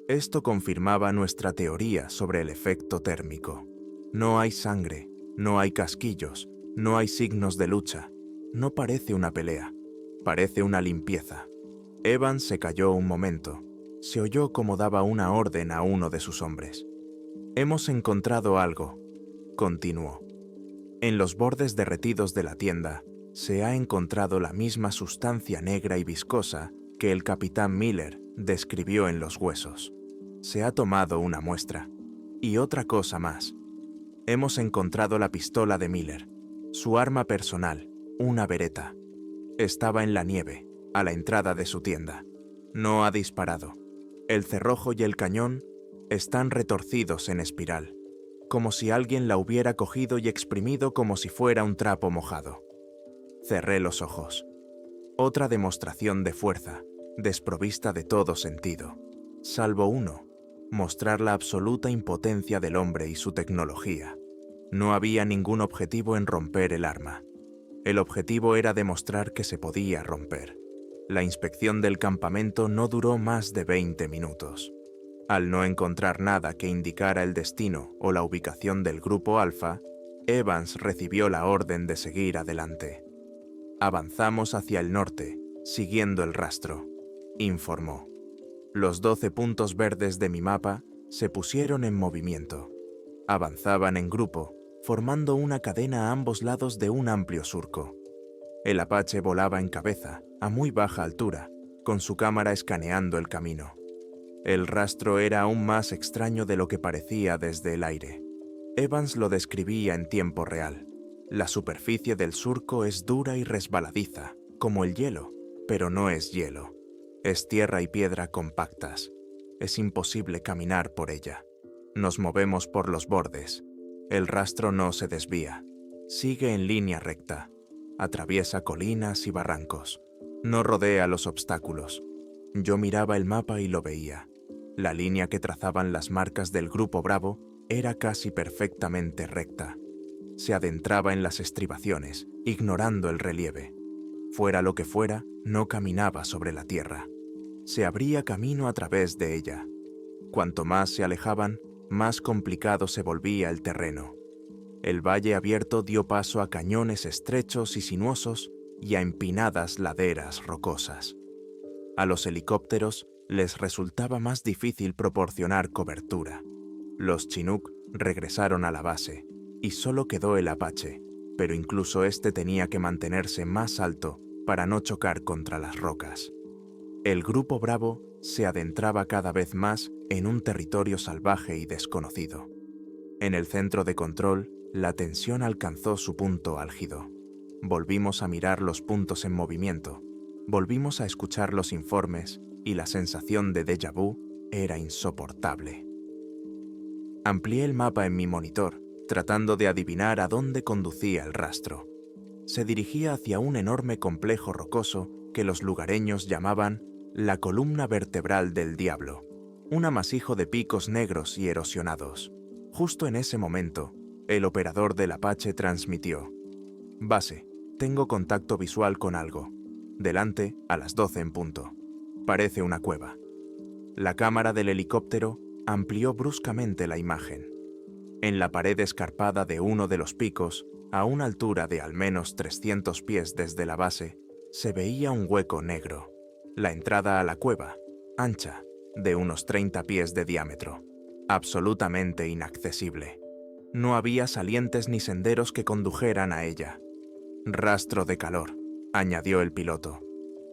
Esto confirmaba nuestra teoría sobre el efecto térmico. No hay sangre, no hay casquillos, no hay signos de lucha. No parece una pelea, parece una limpieza. Evans se calló un momento. Se oyó como daba una orden a uno de sus hombres. Hemos encontrado algo, continuó. En los bordes derretidos de la tienda se ha encontrado la misma sustancia negra y viscosa que el capitán Miller describió en los huesos. Se ha tomado una muestra. Y otra cosa más. Hemos encontrado la pistola de Miller, su arma personal, una Beretta. Estaba en la nieve, a la entrada de su tienda. No ha disparado. El cerrojo y el cañón están retorcidos en espiral, como si alguien la hubiera cogido y exprimido como si fuera un trapo mojado. Cerré los ojos. Otra demostración de fuerza, desprovista de todo sentido, salvo uno, mostrar la absoluta impotencia del hombre y su tecnología. No había ningún objetivo en romper el arma. El objetivo era demostrar que se podía romper. La inspección del campamento no duró más de 20 minutos. Al no encontrar nada que indicara el destino o la ubicación del Grupo Alfa, Evans recibió la orden de seguir adelante. Avanzamos hacia el norte, siguiendo el rastro, informó. Los 12 puntos verdes de mi mapa se pusieron en movimiento. Avanzaban en grupo, formando una cadena a ambos lados de un amplio surco. El Apache volaba en cabeza, a muy baja altura, con su cámara escaneando el camino. El rastro era aún más extraño de lo que parecía desde el aire. Evans lo describía en tiempo real. La superficie del surco es dura y resbaladiza, como el hielo, pero no es hielo. Es tierra y piedra compactas. Es imposible caminar por ella. Nos movemos por los bordes. El rastro no se desvía. Sigue en línea recta. Atraviesa colinas y barrancos. No rodea los obstáculos. Yo miraba el mapa y lo veía. La línea que trazaban las marcas del Grupo Bravo era casi perfectamente recta. Se adentraba en las estribaciones, ignorando el relieve. Fuera lo que fuera, no caminaba sobre la tierra. Se abría camino a través de ella. Cuanto más se alejaban, más complicado se volvía el terreno. El valle abierto dio paso a cañones estrechos y sinuosos y a empinadas laderas rocosas. A los helicópteros les resultaba más difícil proporcionar cobertura. Los Chinook regresaron a la base y solo quedó el Apache, pero incluso este tenía que mantenerse más alto para no chocar contra las rocas. El grupo Bravo se adentraba cada vez más en un territorio salvaje y desconocido. En el centro de control, la tensión alcanzó su punto álgido. Volvimos a mirar los puntos en movimiento, volvimos a escuchar los informes y la sensación de déjà vu era insoportable. Amplié el mapa en mi monitor, tratando de adivinar a dónde conducía el rastro. Se dirigía hacia un enorme complejo rocoso que los lugareños llamaban la columna vertebral del diablo, un amasijo de picos negros y erosionados. Justo en ese momento, el operador del Apache transmitió: «Base, tengo contacto visual con algo. Delante, a las 12 en punto. Parece una cueva». La cámara del helicóptero amplió bruscamente la imagen. En la pared escarpada de uno de los picos, a una altura de al menos 300 pies desde la base, se veía un hueco negro. La entrada a la cueva, ancha, de unos 30 pies de diámetro. Absolutamente inaccesible. No había salientes ni senderos que condujeran a ella. «Rastro de calor», añadió el piloto.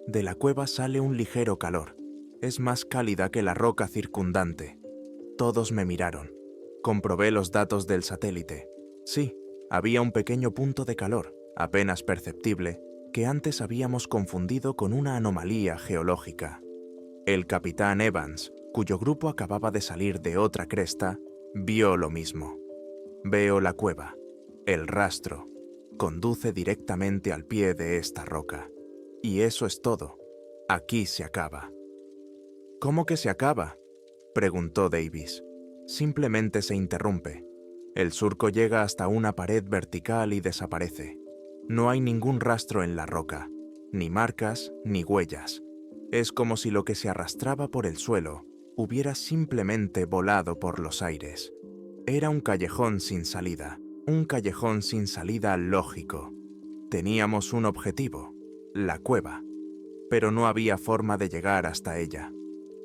«De la cueva sale un ligero calor. Es más cálida que la roca circundante». Todos me miraron. Comprobé los datos del satélite. Sí, había un pequeño punto de calor, apenas perceptible, que antes habíamos confundido con una anomalía geológica. El capitán Evans, cuyo grupo acababa de salir de otra cresta, vio lo mismo. «Veo la cueva. El rastro. Conduce directamente al pie de esta roca. Y eso es todo. Aquí se acaba». «¿Cómo que se acaba?», preguntó Davis. «Simplemente se interrumpe. El surco llega hasta una pared vertical y desaparece. No hay ningún rastro en la roca, ni marcas ni huellas. Es como si lo que se arrastraba por el suelo hubiera simplemente volado por los aires. Era un callejón sin salida lógico. Teníamos un objetivo, la cueva, pero no había forma de llegar hasta ella.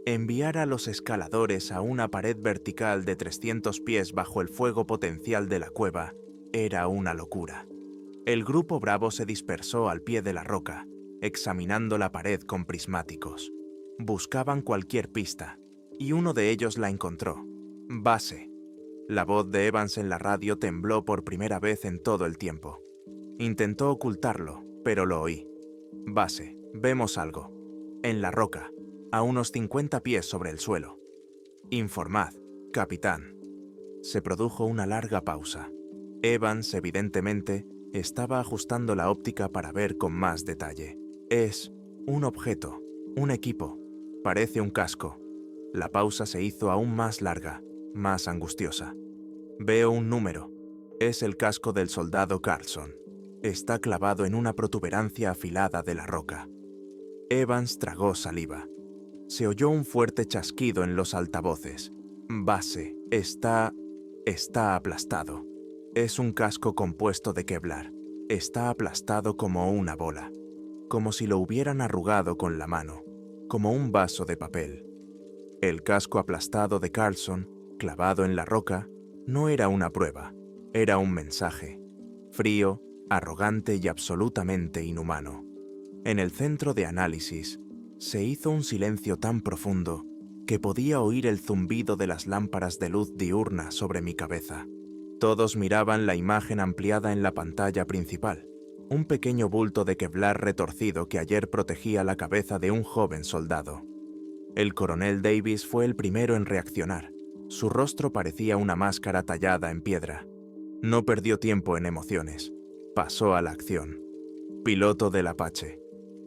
Enviar a los escaladores a una pared vertical de 300 pies bajo el fuego potencial de la cueva era una locura. El grupo Bravo se dispersó al pie de la roca, examinando la pared con prismáticos. Buscaban cualquier pista, y uno de ellos la encontró. «Base». La voz de Evans en la radio tembló por primera vez en todo el tiempo. Intentó ocultarlo, pero lo oí. «Base, vemos algo. En la roca, a unos 50 pies sobre el suelo». «Informad, capitán». Se produjo una larga pausa. Evans, evidentemente, estaba ajustando la óptica para ver con más detalle. «Es un objeto, un equipo. Parece un casco». La pausa se hizo aún más larga, más angustiosa. «Veo un número. Es el casco del soldado Carlson. Está clavado en una protuberancia afilada de la roca». Evans tragó saliva. Se oyó un fuerte chasquido en los altavoces. «Base, está aplastado. Es un casco compuesto de Kevlar. Está aplastado como una bola. Como si lo hubieran arrugado con la mano. Como un vaso de papel». El casco aplastado de Carlson, clavado en la roca, no era una prueba, era un mensaje. Frío, arrogante y absolutamente inhumano. En el centro de análisis, se hizo un silencio tan profundo que podía oír el zumbido de las lámparas de luz diurna sobre mi cabeza. Todos miraban la imagen ampliada en la pantalla principal, un pequeño bulto de Kevlar retorcido que ayer protegía la cabeza de un joven soldado. El coronel Davis fue el primero en reaccionar. Su rostro parecía una máscara tallada en piedra. No perdió tiempo en emociones. Pasó a la acción. «Piloto del Apache».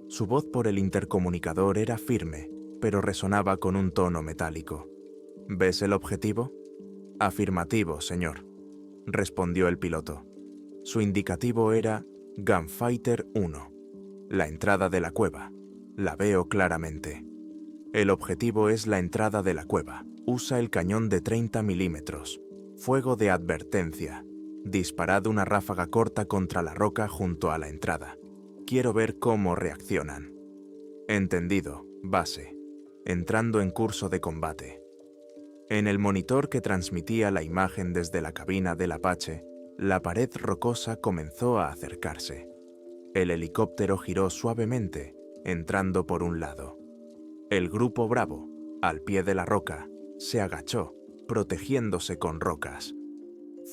Su voz por el intercomunicador era firme, pero resonaba con un tono metálico. «¿Ves el objetivo?». «Afirmativo, señor», respondió el piloto. Su indicativo era Gunfighter 1. La entrada de la cueva. La veo claramente. El objetivo es la entrada de la cueva. Usa el cañón de 30 milímetros. Fuego de advertencia. Disparad una ráfaga corta contra la roca junto a la entrada. Quiero ver cómo reaccionan». «Entendido, base. Entrando en curso de combate». En el monitor que transmitía la imagen desde la cabina del Apache, La pared rocosa comenzó a acercarse. El helicóptero giró suavemente, entrando por un lado. El grupo Bravo, al pie de la roca, se agachó, protegiéndose con rocas.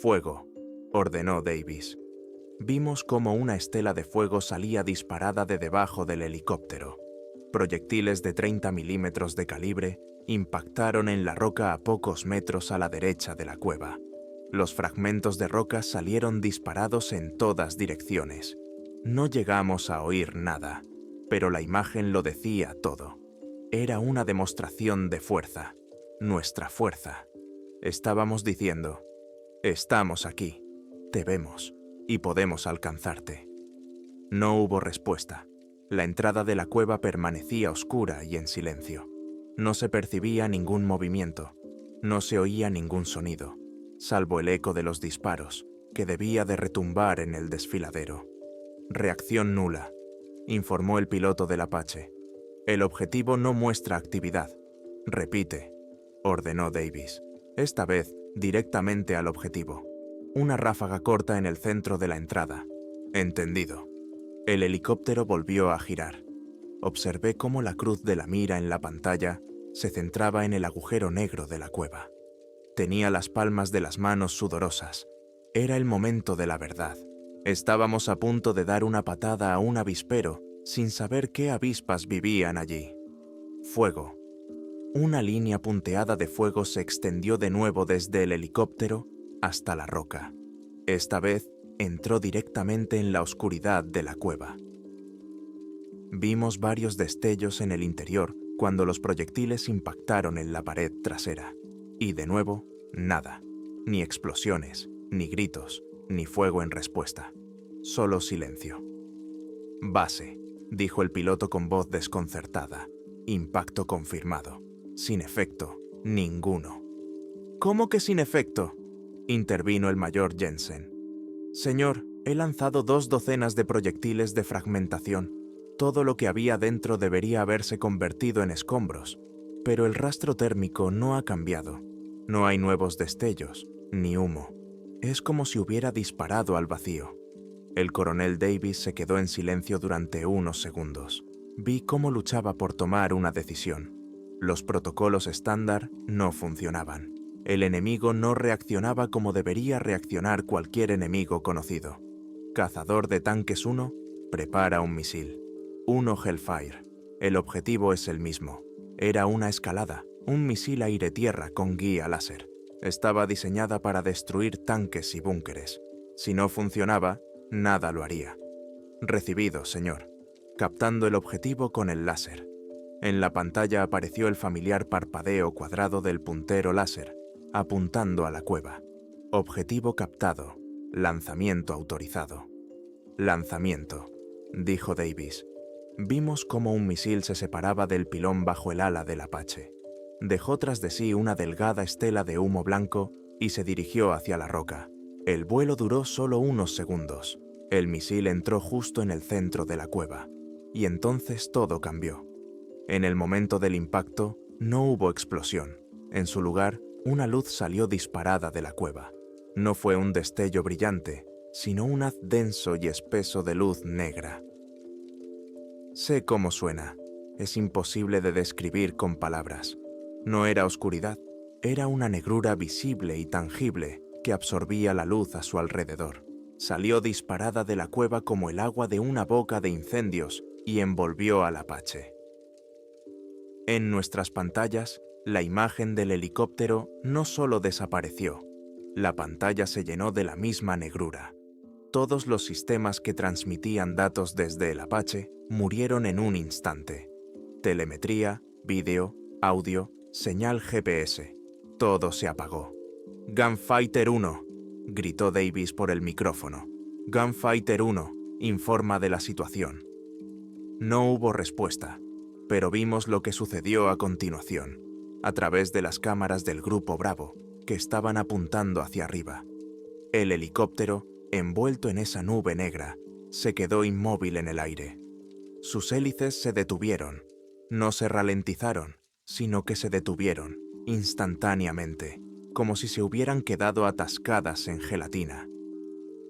«Fuego», ordenó Davis. Vimos cómo una estela de fuego salía disparada de debajo del helicóptero. Proyectiles de 30 milímetros de calibre impactaron en la roca a pocos metros a la derecha de la cueva. Los fragmentos de roca salieron disparados en todas direcciones. No llegamos a oír nada, pero la imagen lo decía todo. Era una demostración de fuerza, nuestra fuerza. Estábamos diciendo, estamos aquí, te vemos y podemos alcanzarte. No hubo respuesta. La entrada de la cueva permanecía oscura y en silencio. No se percibía ningún movimiento, no se oía ningún sonido, salvo el eco de los disparos, que debía de retumbar en el desfiladero. «Reacción nula», informó el piloto del Apache. «El objetivo no muestra actividad». «Repite», ordenó Davis, esta vez directamente al objetivo. «Una ráfaga corta en el centro de la entrada». «Entendido». El helicóptero volvió a girar. Observé cómo la cruz de la mira en la pantalla se centraba en el agujero negro de la cueva. Tenía las palmas de las manos sudorosas. Era el momento de la verdad. Estábamos a punto de dar una patada a un avispero sin saber qué avispas vivían allí. Fuego. Una línea punteada de fuego se extendió de nuevo desde el helicóptero hasta la roca. Esta vez entró directamente en la oscuridad de la cueva. Vimos varios destellos en el interior cuando los proyectiles impactaron en la pared trasera. Y de nuevo, nada. Ni explosiones, ni gritos, ni fuego en respuesta. Solo silencio. «Base», dijo el piloto con voz desconcertada. «Impacto confirmado. Sin efecto, ninguno». «¿Cómo que sin efecto?», intervino el mayor Jensen. «Señor, he lanzado 2 docenas de proyectiles de fragmentación. Todo lo que había dentro debería haberse convertido en escombros, pero el rastro térmico no ha cambiado. No hay nuevos destellos, ni humo. Es como si hubiera disparado al vacío». El coronel Davis se quedó en silencio durante unos segundos. Vi cómo luchaba por tomar una decisión. Los protocolos estándar no funcionaban. El enemigo no reaccionaba como debería reaccionar cualquier enemigo conocido. Cazador de tanques 1, prepara un misil. 1 Hellfire. El objetivo es el mismo. Era una escalada, un misil aire-tierra con guía láser. Estaba diseñada para destruir tanques y búnkeres. Si no funcionaba, nada lo haría. «Recibido, señor», captando el objetivo con el láser. En la pantalla apareció el familiar parpadeo cuadrado del puntero láser, apuntando a la cueva. «Objetivo captado. Lanzamiento autorizado». «Lanzamiento», dijo Davis. Vimos cómo un misil se separaba del pilón bajo el ala del Apache. Dejó tras de sí una delgada estela de humo blanco y se dirigió hacia la roca. El vuelo duró solo unos segundos. El misil entró justo en el centro de la cueva. Y entonces todo cambió. En el momento del impacto, no hubo explosión. En su lugar, una luz salió disparada de la cueva. No fue un destello brillante, sino un haz denso y espeso de luz negra. Sé cómo suena. Es imposible de describir con palabras. No era oscuridad, era una negrura visible y tangible que absorbía la luz a su alrededor. Salió disparada de la cueva como el agua de una boca de incendios y envolvió al Apache. En nuestras pantallas, la imagen del helicóptero no solo desapareció, la pantalla se llenó de la misma negrura. Todos los sistemas que transmitían datos desde el Apache murieron en un instante. Telemetría, vídeo, audio, señal GPS. Todo se apagó. «Gunfighter 1», gritó Davis por el micrófono. «Gunfighter 1, informa de la situación». No hubo respuesta, pero vimos lo que sucedió a continuación, a través de las cámaras del Grupo Bravo, que estaban apuntando hacia arriba. El helicóptero, envuelto en esa nube negra, se quedó inmóvil en el aire. Sus hélices se detuvieron. No se ralentizaron, sino que se detuvieron, instantáneamente, como si se hubieran quedado atascadas en gelatina.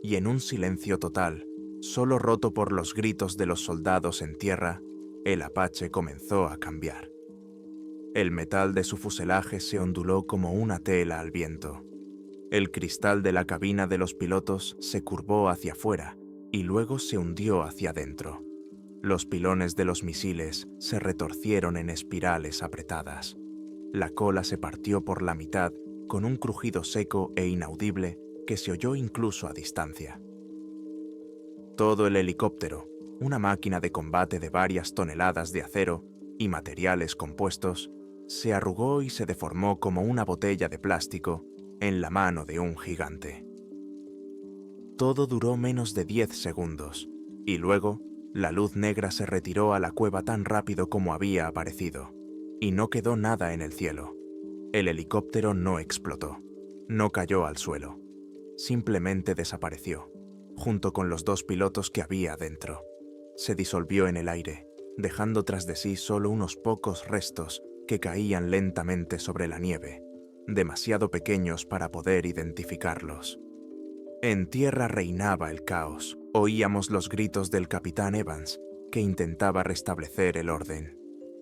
y en un silencio total, solo roto por los gritos de los soldados en tierra, el Apache comenzó a cambiar. El metal de su fuselaje se onduló como una tela al viento. El cristal de la cabina de los pilotos se curvó hacia afuera y luego se hundió hacia adentro. Los pilones de los misiles se retorcieron en espirales apretadas. La cola se partió por la mitad con un crujido seco e inaudible que se oyó incluso a distancia. Todo el helicóptero, una máquina de combate de varias toneladas de acero y materiales compuestos, se arrugó y se deformó como una botella de plástico en la mano de un gigante. Todo duró menos de 10 segundos, y luego la luz negra se retiró a la cueva tan rápido como había aparecido, y no quedó nada en el cielo. El helicóptero no explotó, no cayó al suelo, simplemente desapareció, junto con los 2 pilotos que había dentro. Se disolvió en el aire, dejando tras de sí solo unos pocos restos que caían lentamente sobre la nieve, demasiado pequeños para poder identificarlos. En tierra reinaba el caos. Oíamos los gritos del capitán Evans, que intentaba restablecer el orden.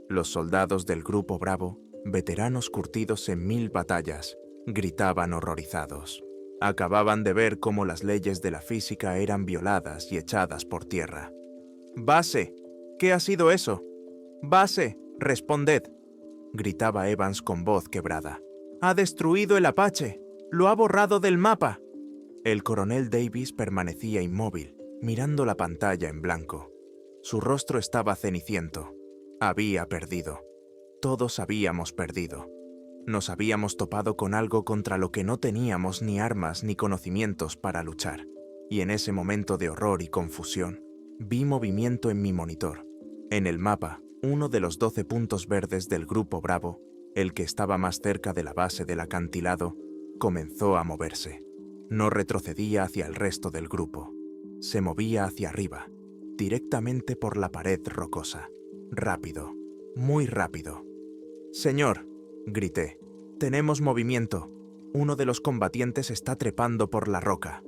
Los soldados del Grupo Bravo, veteranos curtidos en 1000 batallas, gritaban horrorizados. Acababan de ver cómo las leyes de la física eran violadas y echadas por tierra. «¡Base! ¿Qué ha sido eso? ¡Base! ¡Responded!», gritaba Evans con voz quebrada. «¡Ha destruido el Apache! ¡Lo ha borrado del mapa!». El coronel Davis permanecía inmóvil, mirando la pantalla en blanco. Su rostro estaba ceniciento. Había perdido. Todos habíamos perdido. Nos habíamos topado con algo contra lo que no teníamos ni armas ni conocimientos para luchar. Y en ese momento de horror y confusión, vi movimiento en mi monitor. En el mapa, uno de los 12 puntos verdes del Grupo Bravo, el que estaba más cerca de la base del acantilado, comenzó a moverse. No retrocedía hacia el resto del grupo. Se movía hacia arriba, directamente por la pared rocosa. Rápido, muy rápido. «Señor», grité, «tenemos movimiento. Uno de los combatientes está trepando por la roca».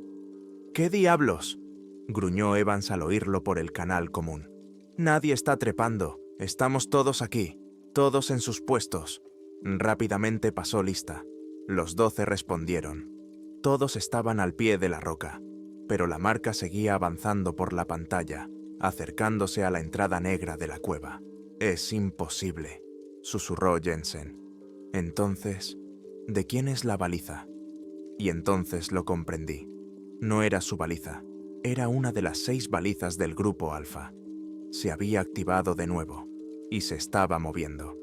«¿Qué diablos?», gruñó Evans al oírlo por el canal común. «Nadie está trepando. Estamos todos aquí, todos en sus puestos». Rápidamente pasó lista. Los 12 respondieron. Todos estaban al pie de la roca, pero la marca seguía avanzando por la pantalla, acercándose a la entrada negra de la cueva. «Es imposible», susurró Jensen. «Entonces, ¿de quién es la baliza?». Y entonces lo comprendí. No era su baliza, era una de las 6 balizas del Grupo Alfa. Se había activado de nuevo, y se estaba moviendo.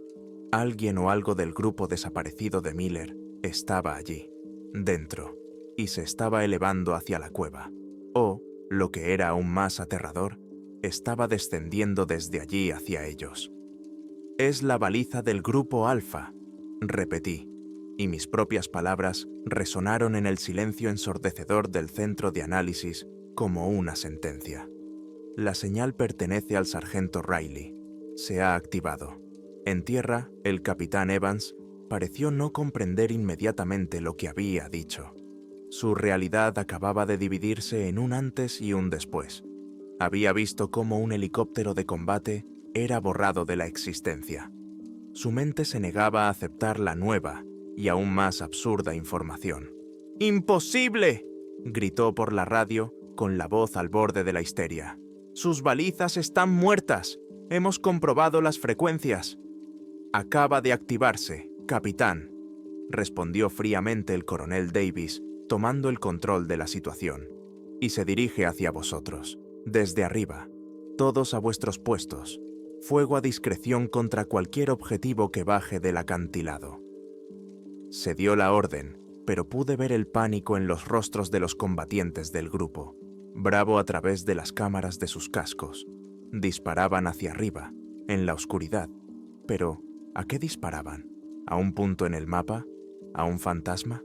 Alguien o algo del grupo desaparecido de Miller estaba allí, dentro, y se estaba elevando hacia la cueva. O, lo que era aún más aterrador, estaba descendiendo desde allí hacia ellos. «Es la baliza del Grupo Alfa», repetí, y mis propias palabras resonaron en el silencio ensordecedor del centro de análisis como una sentencia. «La señal pertenece al sargento Riley. Se ha activado». En tierra, el capitán Evans pareció no comprender inmediatamente lo que había dicho. Su realidad acababa de dividirse en un antes y un después. Había visto cómo un helicóptero de combate era borrado de la existencia. Su mente se negaba a aceptar la nueva y aún más absurda información. «¡Imposible!», gritó por la radio con la voz al borde de la histeria. «Sus balizas están muertas. Hemos comprobado las frecuencias». «Acaba de activarse, capitán», respondió fríamente el coronel Davis, tomando el control de la situación. «Y se dirige hacia vosotros, desde arriba, todos a vuestros puestos. Fuego a discreción contra cualquier objetivo que baje del acantilado». Se dio la orden, pero pude ver el pánico en los rostros de los combatientes del grupo. Bravo a través de las cámaras de sus cascos. Disparaban hacia arriba, en la oscuridad. Pero, ¿a qué disparaban? ¿A un punto en el mapa? ¿A un fantasma?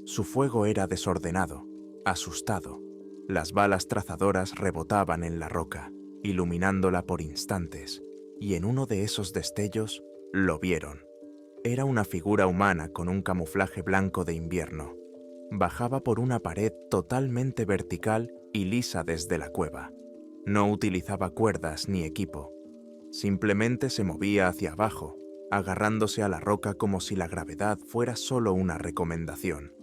Su fuego era desordenado, asustado. Las balas trazadoras rebotaban en la roca, iluminándola por instantes, y en uno de esos destellos lo vieron. Era una figura humana con un camuflaje blanco de invierno. Bajaba por una pared totalmente vertical y lisa desde la cueva. No utilizaba cuerdas ni equipo. Simplemente se movía hacia abajo, agarrándose a la roca como si la gravedad fuera solo una recomendación.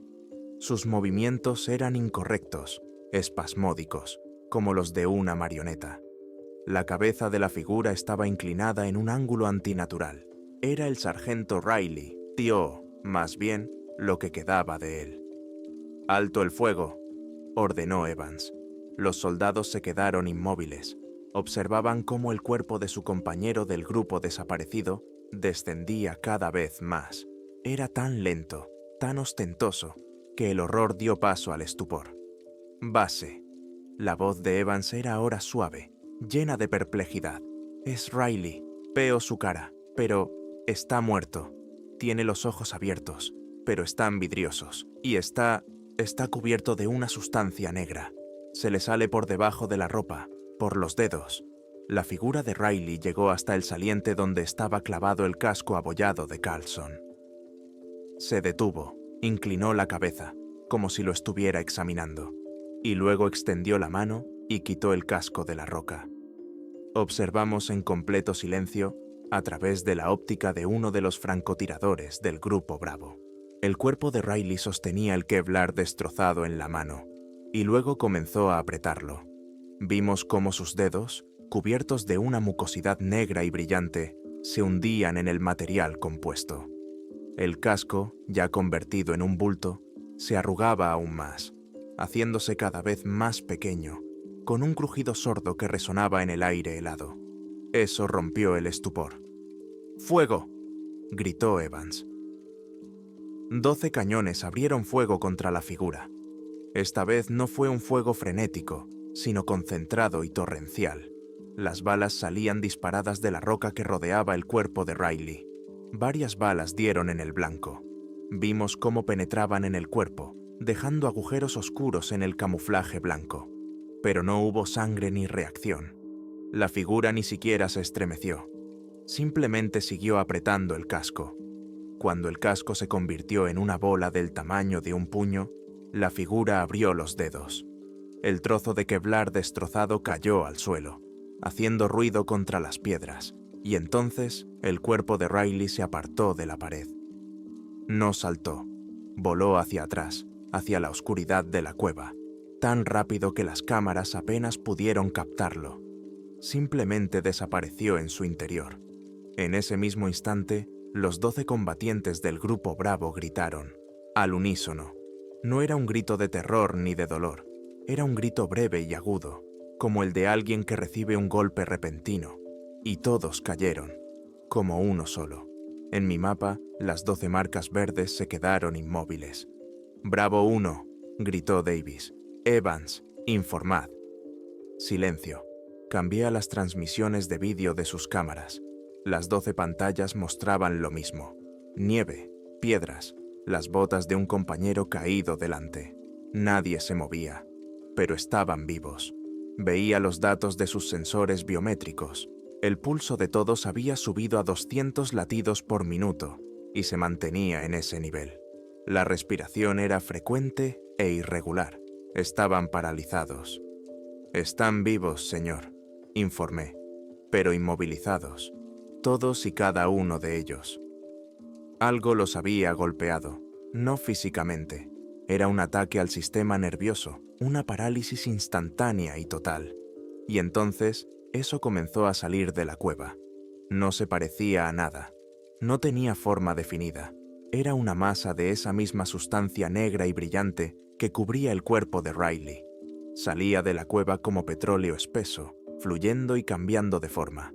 Sus movimientos eran incorrectos, espasmódicos, como los de una marioneta. La cabeza de la figura estaba inclinada en un ángulo antinatural. Era el sargento Riley, más bien, lo que quedaba de él. «Alto el fuego», ordenó Evans. Los soldados se quedaron inmóviles. Observaban cómo el cuerpo de su compañero del grupo desaparecido descendía cada vez más. Era tan lento, tan ostentoso, que el horror dio paso al estupor. «Base». La voz de Evans era ahora suave, llena de perplejidad. «Es Riley. Veo su cara, pero está muerto. Tiene los ojos abiertos, pero están vidriosos. Y está cubierto de una sustancia negra. Se le sale por debajo de la ropa, por los dedos». La figura de Riley llegó hasta el saliente donde estaba clavado el casco abollado de Carlson. Se detuvo, inclinó la cabeza, como si lo estuviera examinando, y luego extendió la mano y quitó el casco de la roca. Observamos en completo silencio, a través de la óptica de uno de los francotiradores del Grupo Bravo. El cuerpo de Riley sostenía el Kevlar destrozado en la mano, y luego comenzó a apretarlo. Vimos cómo sus dedos, cubiertos de una mucosidad negra y brillante, se hundían en el material compuesto. El casco, ya convertido en un bulto, se arrugaba aún más, haciéndose cada vez más pequeño, con un crujido sordo que resonaba en el aire helado. Eso rompió el estupor. «¡Fuego!», gritó Evans. 12 cañones abrieron fuego contra la figura. Esta vez no fue un fuego frenético, sino concentrado y torrencial. Las balas salían disparadas de la roca que rodeaba el cuerpo de Riley. Varias balas dieron en el blanco. Vimos cómo penetraban en el cuerpo, dejando agujeros oscuros en el camuflaje blanco. Pero no hubo sangre ni reacción. La figura ni siquiera se estremeció. Simplemente siguió apretando el casco. Cuando el casco se convirtió en una bola del tamaño de un puño, la figura abrió los dedos. El trozo de Kevlar destrozado cayó al suelo, haciendo ruido contra las piedras, y entonces el cuerpo de Riley se apartó de la pared. No saltó, voló hacia atrás, hacia la oscuridad de la cueva, tan rápido que las cámaras apenas pudieron captarlo. Simplemente desapareció en su interior. En ese mismo instante, los 12 combatientes del Grupo Bravo gritaron, al unísono. No era un grito de terror ni de dolor, era un grito breve y agudo, como el de alguien que recibe un golpe repentino, y todos cayeron, como uno solo. En mi mapa, las 12 marcas verdes se quedaron inmóviles. «Bravo 1», gritó Davis. «Evans, informad». Silencio. Cambié a las transmisiones de vídeo de sus cámaras. Las 12 pantallas mostraban lo mismo. Nieve, piedras, las botas de un compañero caído delante. Nadie se movía, pero estaban vivos. Veía los datos de sus sensores biométricos. El pulso de todos había subido a 200 latidos por minuto y se mantenía en ese nivel. La respiración era frecuente e irregular. Estaban paralizados. «Están vivos, señor», informé, «pero inmovilizados. Todos y cada uno de ellos». Algo los había golpeado, no físicamente. Era un ataque al sistema nervioso, una parálisis instantánea y total. Y entonces, eso comenzó a salir de la cueva. No se parecía a nada. No tenía forma definida. Era una masa de esa misma sustancia negra y brillante que cubría el cuerpo de Riley. Salía de la cueva como petróleo espeso, fluyendo y cambiando de forma.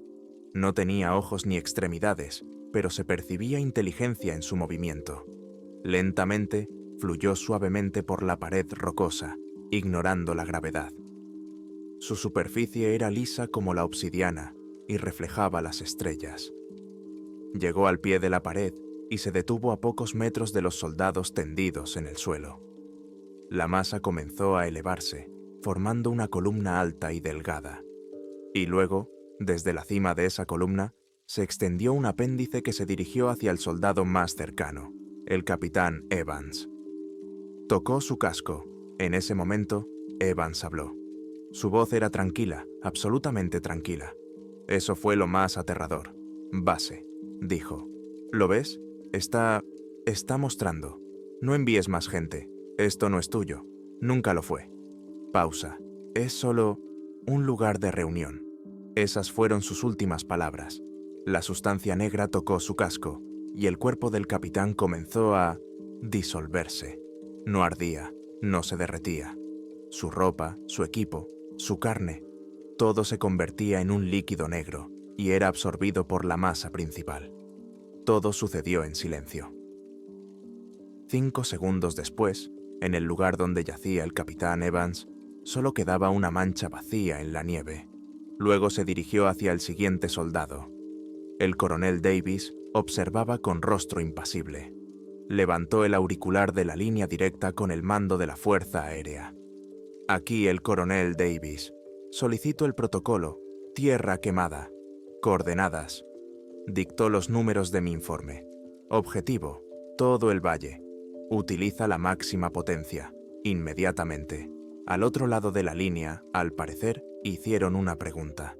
No tenía ojos ni extremidades, pero se percibía inteligencia en su movimiento. Lentamente, fluyó suavemente por la pared rocosa, ignorando la gravedad. Su superficie era lisa como la obsidiana y reflejaba las estrellas. Llegó al pie de la pared y se detuvo a pocos metros de los soldados tendidos en el suelo. La masa comenzó a elevarse, formando una columna alta y delgada. Y luego, desde la cima de esa columna, se extendió un apéndice que se dirigió hacia el soldado más cercano, el capitán Evans. Tocó su casco. En ese momento, Evans habló. Su voz era tranquila, absolutamente tranquila. Eso fue lo más aterrador. Base, dijo. ¿Lo ves? Está mostrando. No envíes más gente. Esto no es tuyo. Nunca lo fue. Pausa. Es solo un lugar de reunión. Esas fueron sus últimas palabras. La sustancia negra tocó su casco y el cuerpo del capitán comenzó a disolverse. No ardía, no se derretía. Su ropa, su equipo, su carne, todo se convertía en un líquido negro y era absorbido por la masa principal. Todo sucedió en silencio. 5 segundos después, en el lugar donde yacía el capitán Evans, solo quedaba una mancha vacía en la nieve. Luego se dirigió hacia el siguiente soldado. El coronel Davis observaba con rostro impasible. Levantó el auricular de la línea directa con el mando de la Fuerza Aérea. Aquí el coronel Davis. Solicito el protocolo. Tierra quemada. Coordenadas. Dictó los números de mi informe. Objetivo. Todo el valle. Utiliza la máxima potencia. Inmediatamente. Al otro lado de la línea, al parecer, hicieron una pregunta.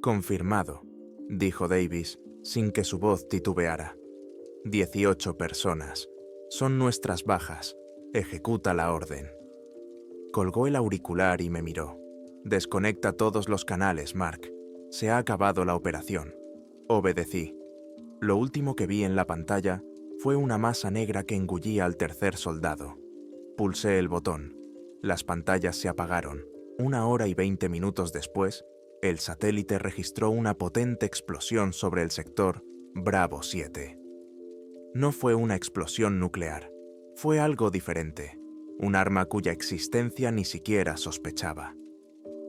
Confirmado, dijo Davis, sin que su voz titubeara. 18 personas. Son nuestras bajas. Ejecuta la orden. Colgó el auricular y me miró. Desconecta todos los canales, Mark. Se ha acabado la operación. Obedecí. Lo último que vi en la pantalla fue una masa negra que engullía al tercer soldado. Pulsé el botón. Las pantallas se apagaron. 1 hora y 20 minutos después, el satélite registró una potente explosión sobre el sector Bravo 7. No fue una explosión nuclear. Fue algo diferente. Un arma cuya existencia ni siquiera sospechaba.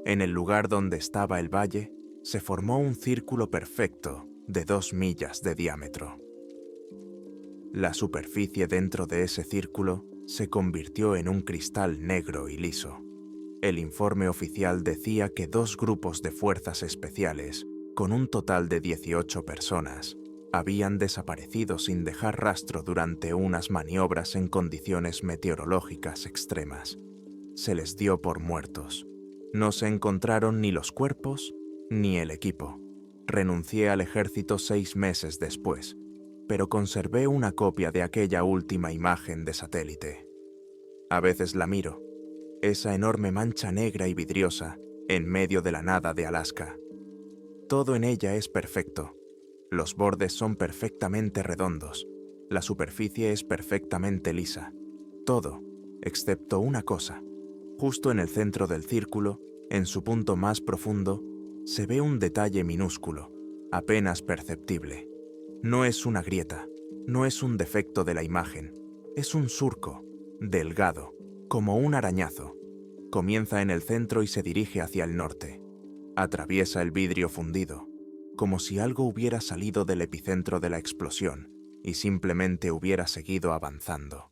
En el lugar donde estaba el valle, se formó un círculo perfecto de 2 millas de diámetro. La superficie dentro de ese círculo se convirtió en un cristal negro y liso. El informe oficial decía que 2 grupos de fuerzas especiales, con un total de 18 personas, habían desaparecido sin dejar rastro durante unas maniobras en condiciones meteorológicas extremas. Se les dio por muertos. No se encontraron ni los cuerpos ni el equipo. Renuncié al ejército 6 meses después, pero conservé una copia de aquella última imagen de satélite. A veces la miro, esa enorme mancha negra y vidriosa en medio de la nada de Alaska. Todo en ella es perfecto. Los bordes son perfectamente redondos. La superficie es perfectamente lisa. Todo, excepto una cosa. Justo en el centro del círculo, en su punto más profundo, se ve un detalle minúsculo, apenas perceptible. No es una grieta, no es un defecto de la imagen, es un surco, delgado, como un arañazo. Comienza en el centro y se dirige hacia el norte. Atraviesa el vidrio fundido, como si algo hubiera salido del epicentro de la explosión y simplemente hubiera seguido avanzando.